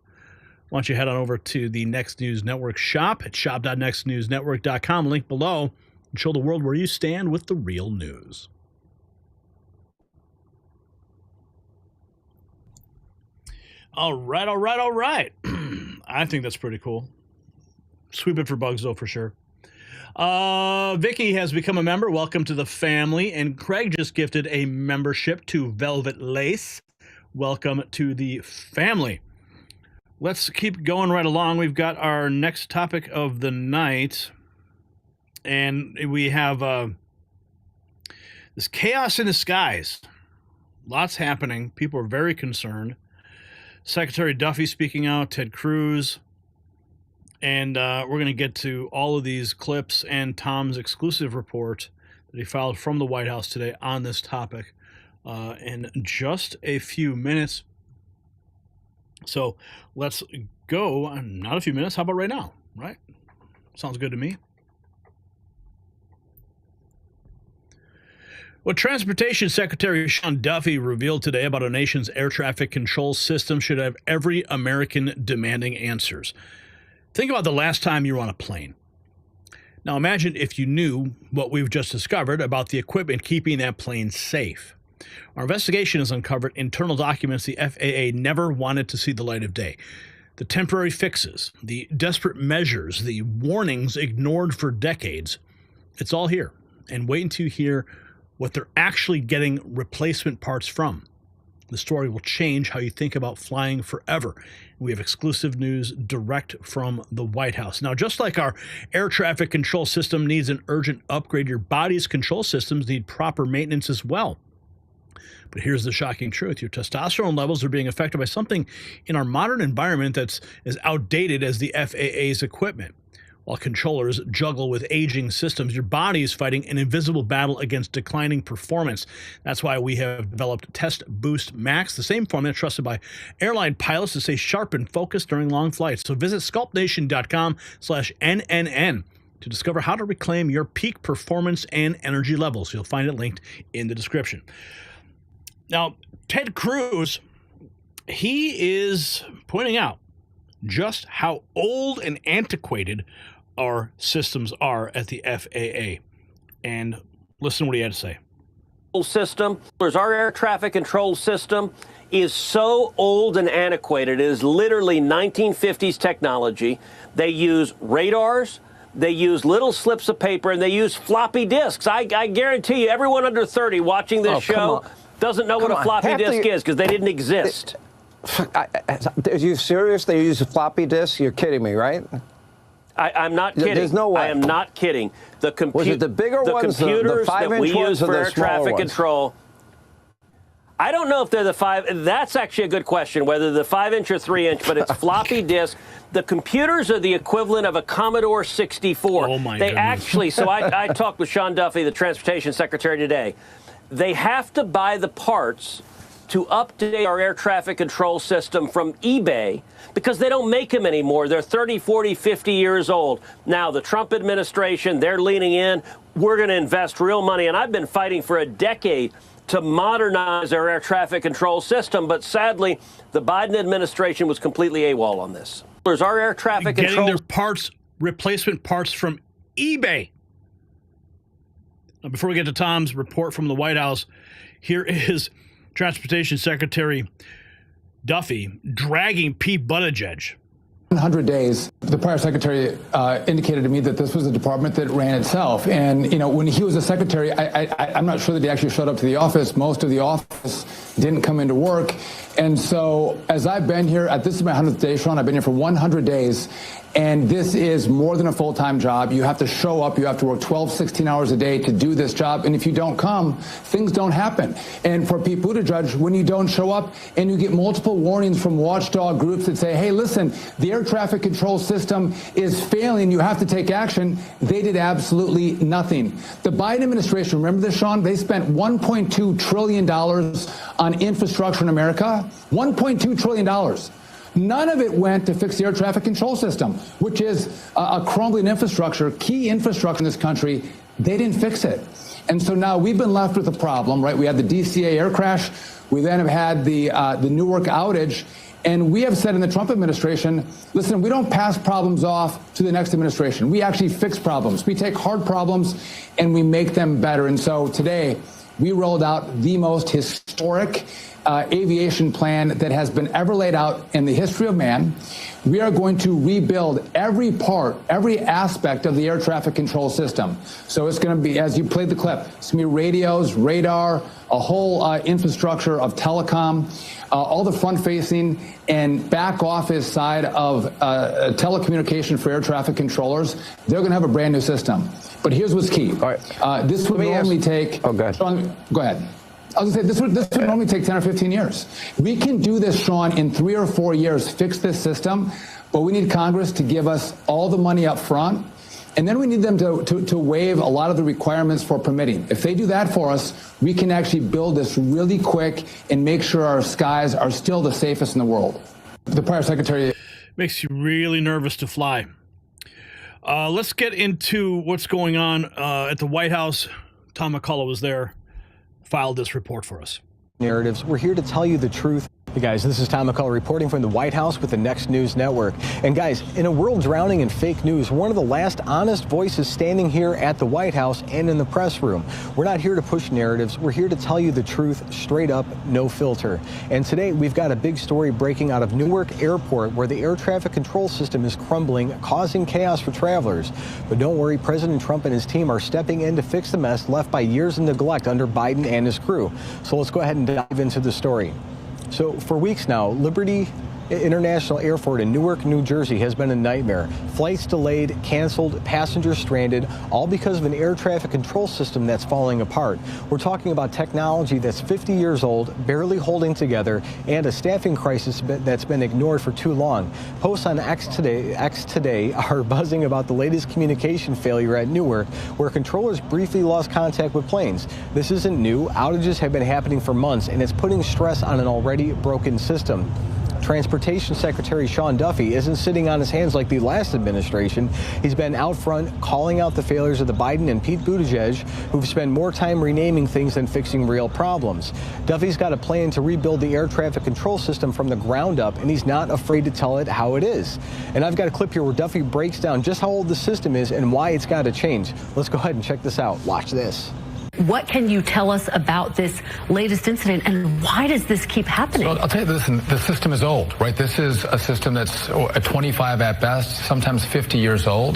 why don't you head on over to the Next News Network shop at shop.nextnewsnetwork.com. Link below, and show the world where you stand with the real news. All right. I think that's pretty cool. Sweep it for bugs, though, for sure. Vicky has become a member. Welcome to the family. And Craig just gifted a membership to Velvet Lace. welcome to the family. Let's keep going right along. We've got our next topic of the night, and we have this chaos in the skies. Lots happening. People are very concerned. Secretary Duffy speaking out, Ted Cruz, and we're going to get to all of these clips and Tom's exclusive report that he filed from the White House today on this topic in just a few minutes. So let's go. Not a few minutes. How about right now? Right? Sounds good to me. What Transportation Secretary Sean Duffy revealed today about our nation's air traffic control system should have every American demanding answers. Think about the last time you were on a plane. Now imagine if you knew what we've just discovered about the equipment keeping that plane safe. Our investigation has uncovered internal documents the FAA never wanted to see the light of day. The temporary fixes, the desperate measures, the warnings ignored for decades. It's all here. And wait until you hear what they're actually getting replacement parts from. The story will change how you think about flying forever. We have exclusive news direct from the White House. Now, just like our air traffic control system needs an urgent upgrade, your body's control systems need proper maintenance as well. But here's the shocking truth. Your testosterone levels are being affected by something in our modern environment that's as outdated as the FAA's equipment. While controllers juggle with aging systems, your body is fighting an invisible battle against declining performance. That's why we have developed Test Boost Max, the same formula trusted by airline pilots to stay sharp and focused during long flights. So visit sculptnation.com/NNN to discover how to reclaim your peak performance and energy levels. You'll find it linked in the description. Now, Ted Cruz, he is pointing out just how old and antiquated our systems are at the FAA. And listen to what he had to say. System, our air traffic control system is so old and antiquated. It is literally 1950s technology. They use radars, they use little slips of paper, and they use floppy disks. I guarantee you, everyone under 30 watching this show doesn't know what a floppy disk is because they didn't exist. Are you serious? They use a floppy disk? You're kidding me, right? I'm not kidding. There's no way. I am not kidding. Was it the bigger ones, computers the 5-inch that we use for air traffic ones? Control? I don't know if they're the 5. That's actually a good question, whether the 5-inch or 3-inch, but it's floppy disk. The computers are the equivalent of a Commodore 64. Oh, my They goodness. actually, so I talked with Sean Duffy, the Transportation Secretary, today. They have to buy the parts to update our air traffic control system from eBay because they don't make them anymore. They're 30, 40, 50 years old. Now, the Trump administration, they're leaning in. We're going to invest real money. And I've been fighting for a decade to modernize our air traffic control system. But sadly, the Biden administration was completely AWOL on this. There's our air traffic Getting control. their parts, replacement parts from eBay. Now, before we get to Tom's report from the White House, here is Transportation Secretary Duffy dragging Pete Buttigieg. 100 days, the prior secretary indicated to me that this was a department that ran itself. And, you know, when he was a secretary, I'm not sure that he actually showed up to the office. Most of the office didn't come into work. And so as I've been here, this is my 100th day, Sean, I've been here for 100 days. And this is more than a full-time job. You have to show up. You have to work 12, 16 hours a day to do this job. And if you don't come, things don't happen. And for Pete Buttigieg, when you don't show up and you get multiple warnings from watchdog groups that say, hey, listen, the air traffic control system is failing. You have to take action. They did absolutely nothing. The Biden administration, remember this, Sean? They spent $1.2 trillion on infrastructure in America. $1.2 trillion. None of it went to fix the air traffic control system, which is a crumbling infrastructure, key infrastructure in this country. They didn't fix it. And so now we've been left with a problem, right? We had the DCA air crash. We then have had the Newark outage. And we have said in the Trump administration, listen, we don't pass problems off to the next administration. We actually fix problems. We take hard problems and we make them better. And so today we rolled out the most historic aviation plan that has been ever laid out in the history of man. we are going to rebuild every part, every aspect of the air traffic control system. So it's going to be, as you played the clip, it's going to be radios, radar, a whole infrastructure of telecom, all the front-facing and back-office side of telecommunication for air traffic controllers. They're going to have a brand new system. But here's what's key. All right. This would normally take... Oh, go ahead. Sean, go ahead. I was going to say, this would normally take 10 or 15 years. We can do this, Sean, in 3 or 4 years, fix this system, but we need Congress to give us all the money up front, and then we need them to waive a lot of the requirements for permitting. If they do that for us, we can actually build this really quick and make sure our skies are still the safest in the world. The prior secretary... Makes you really nervous to fly. Let's get into what's going on at the White House. Tom McCullough was there, filed this report for us. Narratives. We're here to tell you the truth. Hey guys, this is Tom McCullough reporting from the White House with the Next News Network. And guys, in a world drowning in fake news, we're one of the last honest voices standing here at the White House and in the press room. We're not here to push narratives. We're here to tell you the truth, straight up, no filter. And today we've got a big story breaking out of Newark Airport, where the air traffic control system is crumbling, causing chaos for travelers. But don't worry, President Trump and his team are stepping in to fix the mess left by years of neglect under Biden and his crew. So let's go ahead and dive into the story. So for weeks now, Liberty International Airport in Newark, New Jersey has been a nightmare. Flights delayed, canceled, passengers stranded, all because of an air traffic control system that's falling apart. We're talking about technology that's 50 years old, barely holding together, and a staffing crisis that's been ignored for too long. Posts on X today are buzzing about the latest communication failure at Newark, where controllers briefly lost contact with planes. This isn't new. Outages have been happening for months, and it's putting stress on an already broken system. Transportation Secretary Sean Duffy isn't sitting on his hands like the last administration. He's been out front calling out the failures of the Biden and Pete Buttigieg, who've spent more time renaming things than fixing real problems. Duffy's got a plan to rebuild the air traffic control system from the ground up, and he's not afraid to tell it how it is. And I've got a clip here where Duffy breaks down just how old the system is and why it's got to change. Let's go ahead and check this out. Watch this. What can you tell us about this latest incident, and why does this keep happening? Well, I'll tell you, listen, the system is old, right? This is a system that's 25 at best, sometimes 50 years old.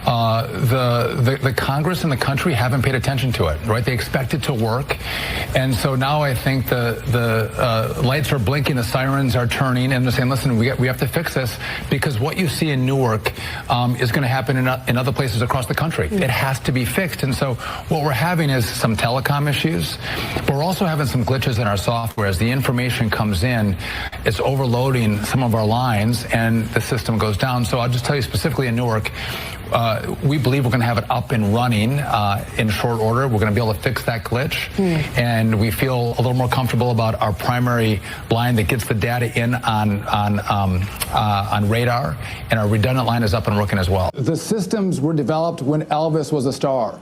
The Congress and the country haven't paid attention to it, right? They expect it to work. And so now I think the lights are blinking, the sirens are turning, and they're saying, listen, we have to fix this, because what you see in Newark is going to happen in other places across the country. It has to be fixed. And so what we're having is some telecom issues, but we're also having some glitches in our software. As the information comes in, it's overloading some of our lines and the system goes down. So I'll just tell you specifically in Newark, we believe we're going to have it up and running in short order. We're going to be able to fix that glitch, and we feel a little more comfortable about our primary line that gets the data in on radar, and our redundant line is up and working as well. The systems were developed when Elvis was a star.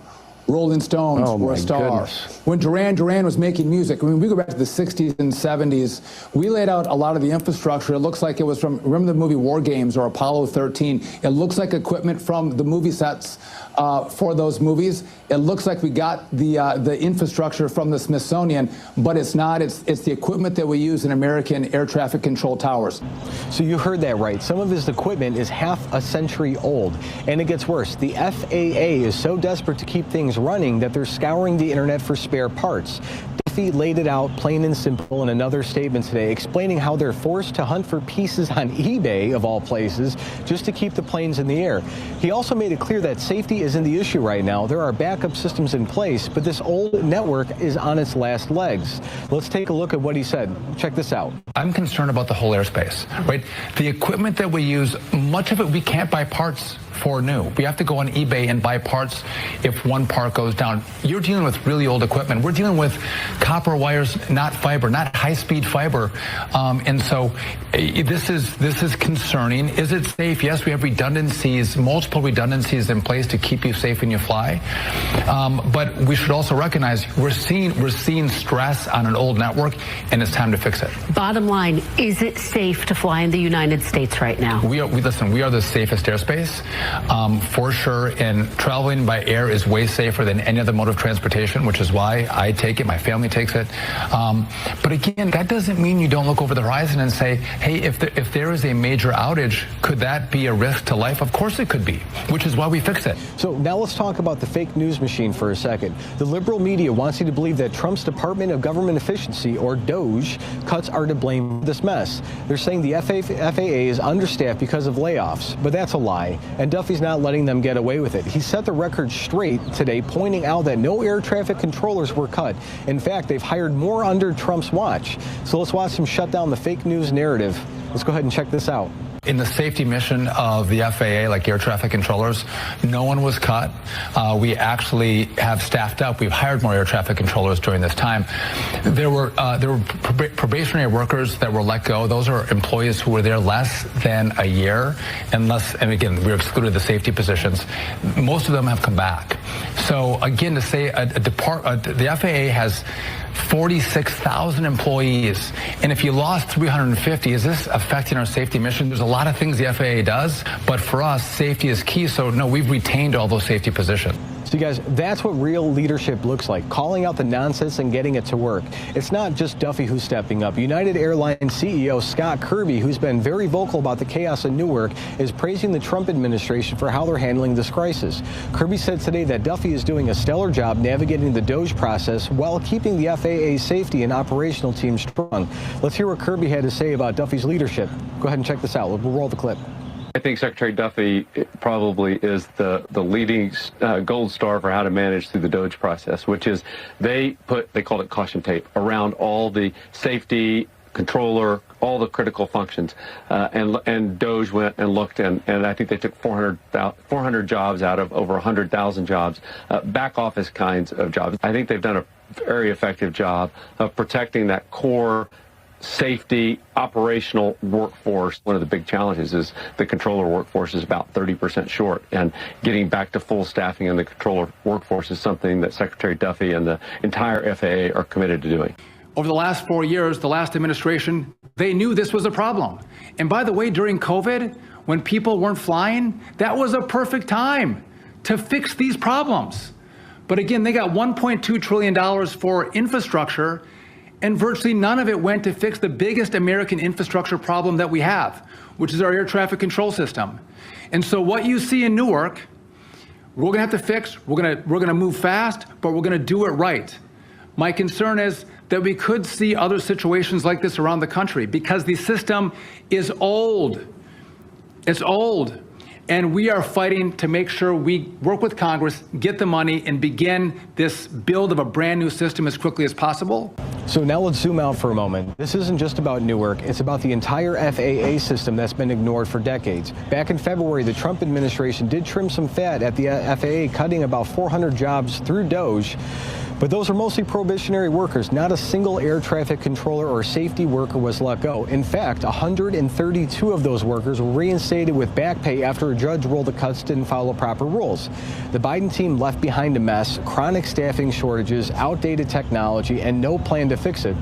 Rolling Stones were a star. Goodness. When Duran Duran was making music, I mean, we go back to the 60s and 70s, we laid out a lot of the infrastructure. It looks like it was from, remember the movie War Games or Apollo 13? It looks like equipment from the movie sets for those movies. It looks like we got the infrastructure from the Smithsonian, but it's not. It's the equipment that we use in American air traffic control towers. So you heard that right. Some of his equipment is half a century old, and it gets worse. The FAA is so desperate to keep things running that they're scouring the internet for spare parts. Duffy laid it out plain and simple in another statement today, explaining how they're forced to hunt for pieces on eBay, of all places, just to keep the planes in the air. He also made it clear that safety isn't the issue right now. There are backup systems in place, but this old network is on its last legs. Let's take a look at what he said. Check this out. I'm concerned about the whole airspace, right? The equipment that we use, much of it we can't buy parts for new. We have to go on eBay and buy parts if one part goes down. You're dealing with really old equipment. We're dealing with copper wires, not fiber, not high-speed fiber. And so this is concerning. Is it safe? Yes, we have redundancies, multiple redundancies in place to keep you safe when you fly. But we should also recognize we're seeing stress on an old network, and it's time to fix it. Bottom line, is it safe to fly in the United States right now? We are the safest airspace. for sure. And traveling by air is way safer than any other mode of transportation, which is why I take it, my family takes it. But again, that doesn't mean you don't look over the horizon and say, hey, if there is a major outage, could that be a risk to life? Of course it could be, which is why we fix it. So now let's talk about the fake news machine for a second. The liberal media wants you to believe that Trump's Department of Government Efficiency, or DOGE, cuts are to blame for this mess. They're saying the FAA is understaffed because of layoffs, but that's a lie, and Duffy's not letting them get away with it. He set the record straight today, pointing out that no air traffic controllers were cut. In fact, they've hired more under Trump's watch. So let's watch him shut down the fake news narrative. Let's go ahead and check this out. In the safety mission of the FAA, like air traffic controllers, no one was cut. We actually have staffed up. We've hired more air traffic controllers during this time. There were probationary workers that were let go. Those are employees who were there less than a year, and again, we excluded the safety positions. Most of them have come back. So again, to say the FAA has 46,000 employees, and if you lost 350, is this affecting our safety mission? There's a lot of things the FAA does, but for us, safety is key. So no, we've retained all those safety positions. So you guys, that's what real leadership looks like, calling out the nonsense and getting it to work. It's not just Duffy who's stepping up. United Airlines CEO Scott Kirby, who's been very vocal about the chaos in Newark, is praising the Trump administration for how they're handling this crisis. Kirby said today that Duffy is doing a stellar job navigating the DOGE process while keeping the FAA safety and operational team strong. Let's hear what Kirby had to say about Duffy's leadership. Go ahead and check this out. We'll roll the clip. I think Secretary Duffy probably is the leading gold star for how to manage through the DOGE process, which is they called it caution tape around all the safety, controller, all the critical functions. And DOGE went and looked, and I think they took 400 jobs out of over 100,000 jobs, back office kinds of jobs. I think they've done a very effective job of protecting that core safety operational workforce. One of the big challenges is the controller workforce is about 30% short, and getting back to full staffing in the controller workforce is something that Secretary Duffy and the entire FAA are committed to doing. Over the last 4 years, the last administration, they knew this was a problem. And by the way, during COVID, when people weren't flying, that was a perfect time to fix these problems. But again, they got $1.2 trillion for infrastructure, and virtually none of it went to fix the biggest American infrastructure problem that we have, which is our air traffic control system. And so what you see in Newark, we're gonna have to fix, we're gonna move fast, but we're gonna do it right. My concern is that we could see other situations like this around the country because the system is old. It's old. And we are fighting to make sure we work with Congress, get the money, and begin this build of a brand new system as quickly as possible. So now let's zoom out for a moment. This isn't just about Newark. It's about the entire FAA system that's been ignored for decades. Back in February, the Trump administration did trim some fat at the FAA, cutting about 400 jobs through DOGE. But those are mostly probationary workers. Not a single air traffic controller or safety worker was let go. In fact, 132 of those workers were reinstated with back pay after a judge ruled the cuts didn't follow proper rules. The Biden team left behind a mess, chronic staffing shortages, outdated technology, and no plan to fix it.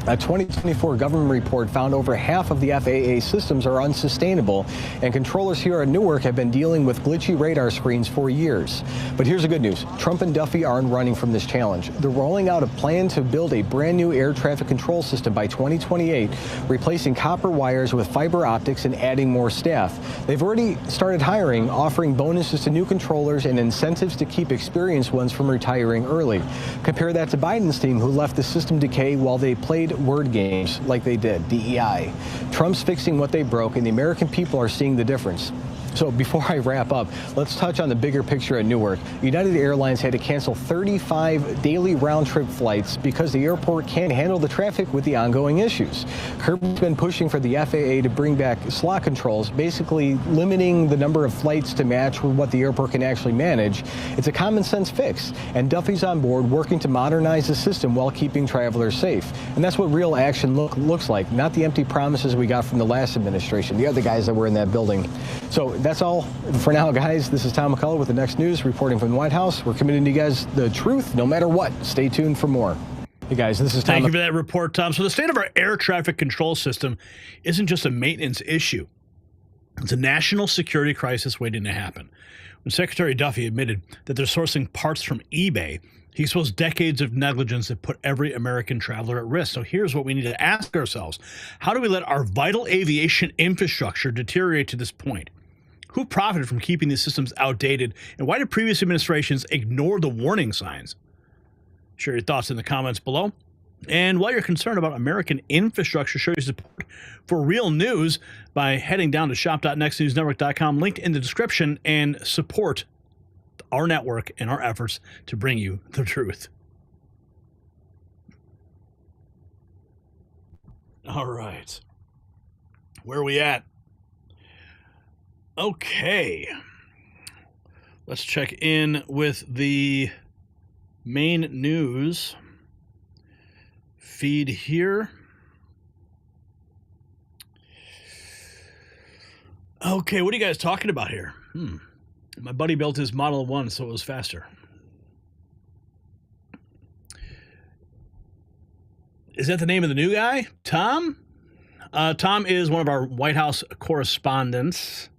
A 2024 government report found over half of the FAA systems are unsustainable, and controllers here at Newark have been dealing with glitchy radar screens for years. But here's the good news. Trump and Duffy aren't running from this challenge. They're rolling out a plan to build a brand new air traffic control system by 2028, replacing copper wires with fiber optics and adding more staff. They've already started hiring, offering bonuses to new controllers and incentives to keep experienced ones from retiring early. Compare that to Biden's team, who left the system decay while they played word games like they did, DEI. Trump's fixing what they broke, and the American people are seeing the difference. So before I wrap up, let's touch on the bigger picture at Newark. United Airlines had to cancel 35 daily round-trip flights because the airport can't handle the traffic with the ongoing issues. Kirby's been pushing for the FAA to bring back slot controls, basically limiting the number of flights to match with what the airport can actually manage. It's a common-sense fix, and Duffy's on board working to modernize the system while keeping travelers safe. And that's what real action looks like, not the empty promises we got from the last administration, the other guys that were in that building. So that's all for now, guys. This is Tom McCullough with the next news, reporting from the White House. We're committing to you guys the truth, no matter what. Stay tuned for more. Hey, guys, this is Tom. Thank you for that report, Tom. So the state of our air traffic control system isn't just a maintenance issue. It's a national security crisis waiting to happen. When Secretary Duffy admitted that they're sourcing parts from eBay, he exposed decades of negligence that put every American traveler at risk. So here's what we need to ask ourselves. How do we let our vital aviation infrastructure deteriorate to this point? Who profited from keeping these systems outdated? And why did previous administrations ignore the warning signs? Share your thoughts in the comments below. And while you're concerned about American infrastructure, show your support for real news by heading down to shop.nextnewsnetwork.com, linked in the description, and support our network and our efforts to bring you the truth. All right. Where are we at? Okay. Let's check in with the main news feed here. Okay, what are you guys talking about here? My buddy built his Model 1, so it was faster. Is that the name of the new guy? Tom? Tom is one of our White House correspondents.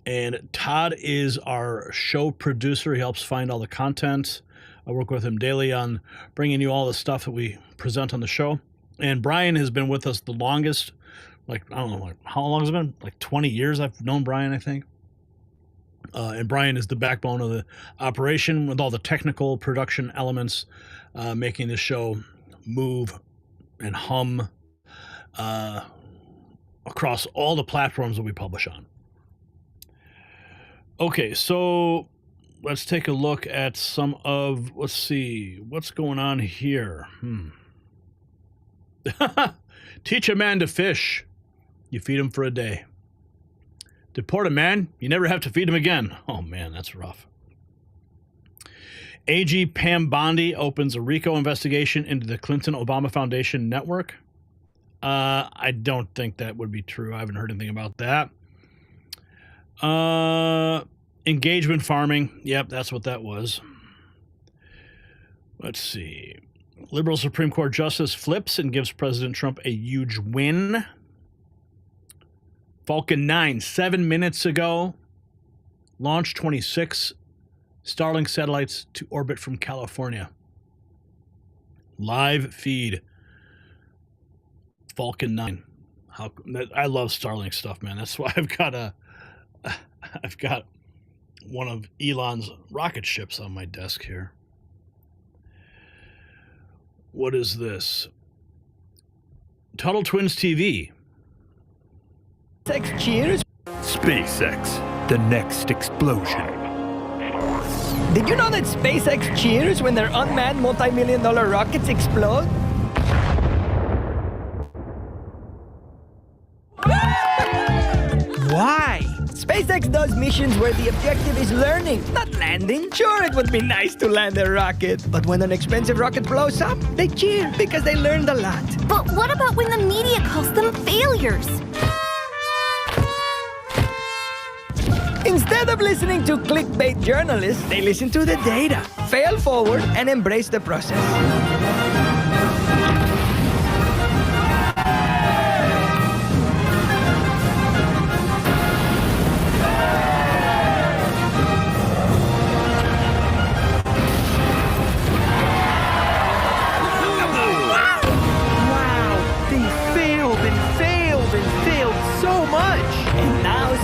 And Todd is our show producer. He helps find all the content. I work with him daily on bringing you all the stuff that we present on the show. And Brian has been with us the longest. I don't know, how long has it been? 20 years I've known Brian, I think. And Brian is the backbone of the operation with all the technical production elements, making the show move and hum across all the platforms that we publish on. Okay, so let's take a look at some of, let's see, what's going on here. Teach a man to fish. You feed him for a day. Deport a man, you never have to feed him again. Oh man, that's rough. AG Pam Bondi opens a RICO investigation into the Clinton-Obama Foundation network. I don't think that would be true. I haven't heard anything about that. Engagement farming. Yep, that's what that was. Let's see. Liberal Supreme Court Justice flips and gives President Trump a huge win. Falcon 9, 7 minutes ago, launched 26 Starlink satellites to orbit from California. Live feed. Falcon 9. I love Starlink stuff, man. That's why I've got one of Elon's rocket ships on my desk here. What is this? Tuttle Twins TV. Cheers. SpaceX, the next explosion. Did you know that SpaceX cheers when their unmanned multi-million-dollar rockets explode? Why? SpaceX does missions where the objective is learning, not landing. Sure, it would be nice to land a rocket, but when an expensive rocket blows up, they cheer because they learned a lot. But what about when the media calls them failures? Instead of listening to clickbait journalists, they listen to the data, fail forward, and embrace the process.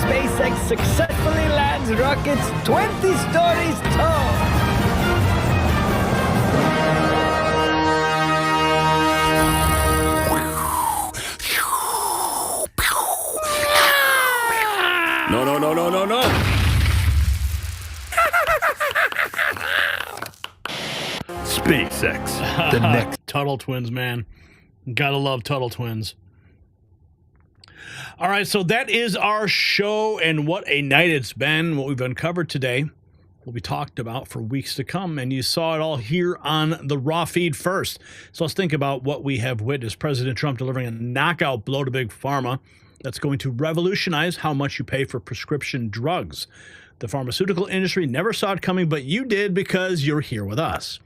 SpaceX successfully lands rockets 20 stories tall. No. SpaceX, the next. Tuttle Twins, man. Gotta love Tuttle Twins. All right, so that is our show, and what a night it's been. What we've uncovered today will be talked about for weeks to come, and you saw it all here on the Raw feed first. So let's think about what we have witnessed. President Trump delivering a knockout blow to Big Pharma that's going to revolutionize how much you pay for prescription drugs. The pharmaceutical industry never saw it coming, but you did because you're here with us.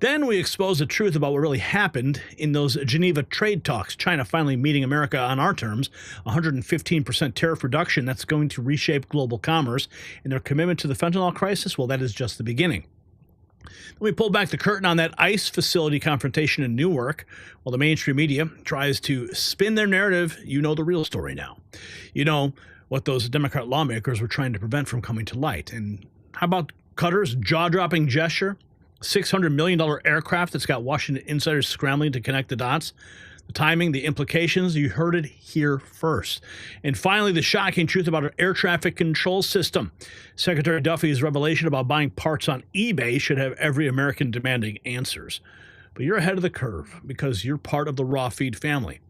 Then we expose the truth about what really happened in those Geneva trade talks. China finally meeting America on our terms, 115% tariff reduction that's going to reshape global commerce. And their commitment to the fentanyl crisis, well, that is just the beginning. We pulled back the curtain on that ICE facility confrontation in Newark. While the mainstream media tries to spin their narrative, you know the real story now. You know what those Democrat lawmakers were trying to prevent from coming to light. And how about Qatar's jaw-dropping gesture? $600 million aircraft that's got Washington insiders scrambling to connect the dots. The timing, the implications, you heard it here first. And finally, the shocking truth about our air traffic control system. Secretary Duffy's revelation about buying parts on eBay should have every American demanding answers. But you're ahead of the curve because you're part of the Raw Feed family.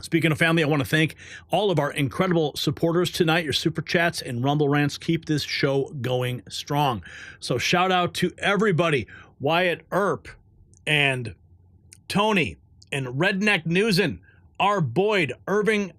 Speaking of family, I want to thank all of our incredible supporters tonight. Your super chats and Rumble rants keep this show going strong. So shout out to everybody. Wyatt Earp and Tony and Redneck Newsen, R. Boyd, Irving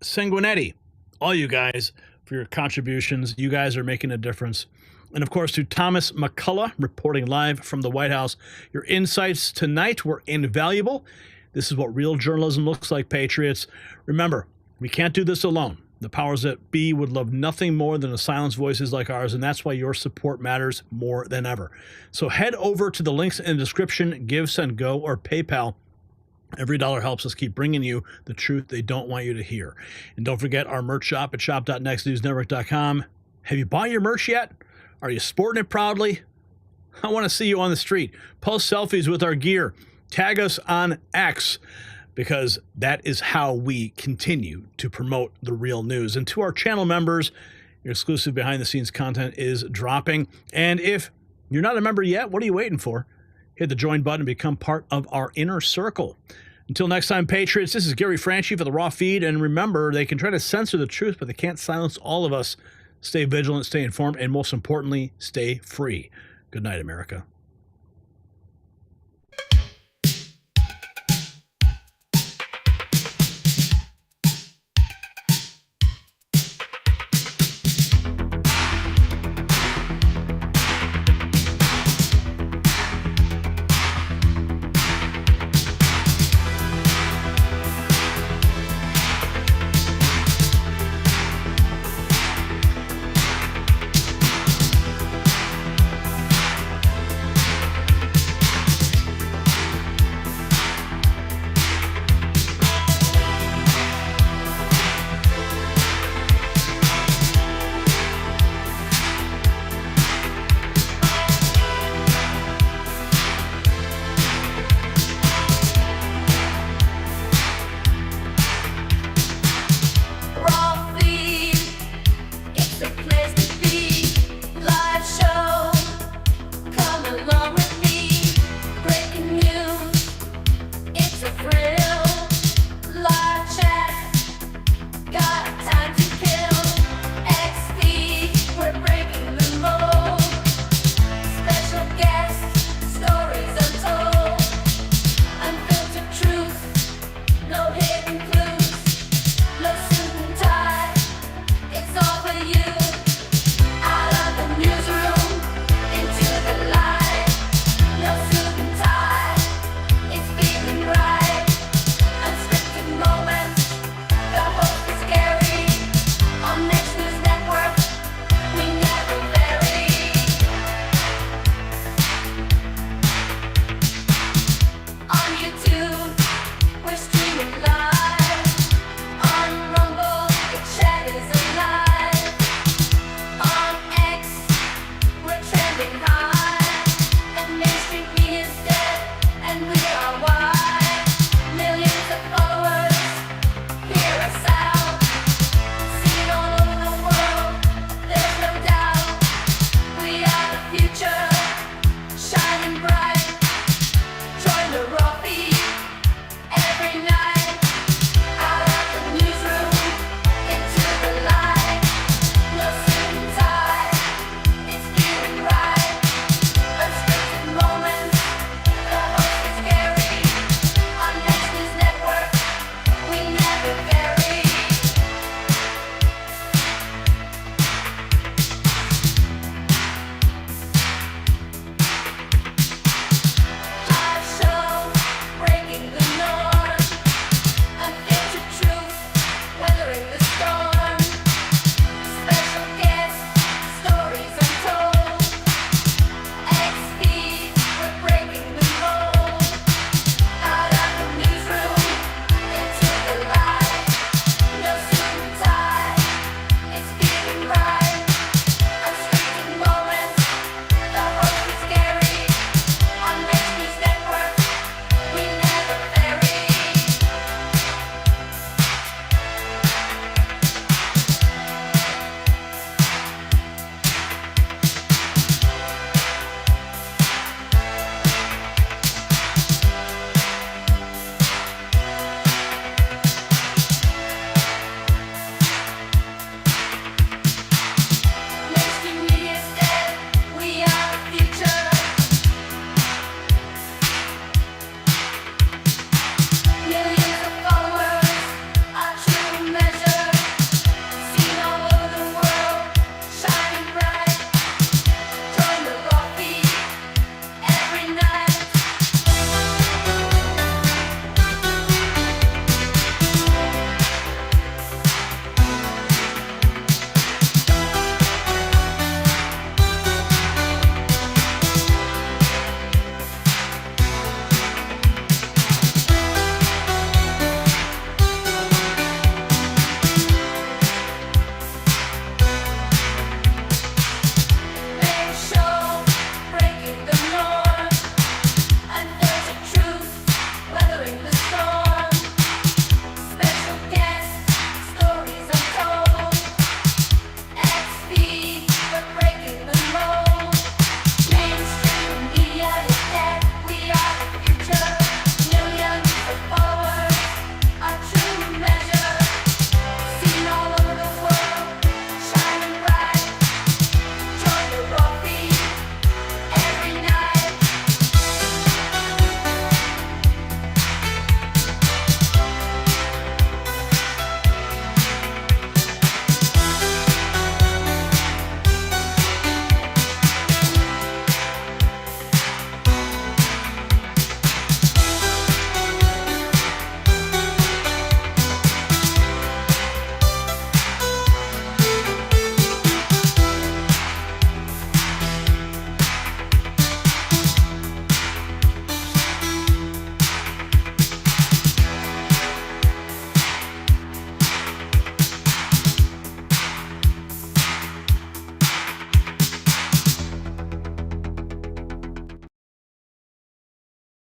Sanguinetti, all you guys for your contributions. You guys are making a difference. And of course, to Thomas McCullough, reporting live from the White House. Your insights tonight were invaluable. This is what real journalism looks like, Patriots. Remember, we can't do this alone. The powers that be would love nothing more than to silence voices like ours, and that's why your support matters more than ever. So head over to the links in the description, Give, Send, Go, or PayPal. Every dollar helps us keep bringing you the truth they don't want you to hear. And don't forget our merch shop at shop.nextnewsnetwork.com. Have you bought your merch yet? Are you sporting it proudly? I want to see you on the street. Post selfies with our gear. Tag us on X, because that is how we continue to promote the real news. And to our channel members, your exclusive behind-the-scenes content is dropping. And if you're not a member yet, what are you waiting for? Hit the join button and become part of our inner circle. Until next time, Patriots, this is Gary Franchi for the Raw Feed. And remember, they can try to censor the truth, but they can't silence all of us. Stay vigilant, stay informed, and most importantly, stay free. Good night, America. And we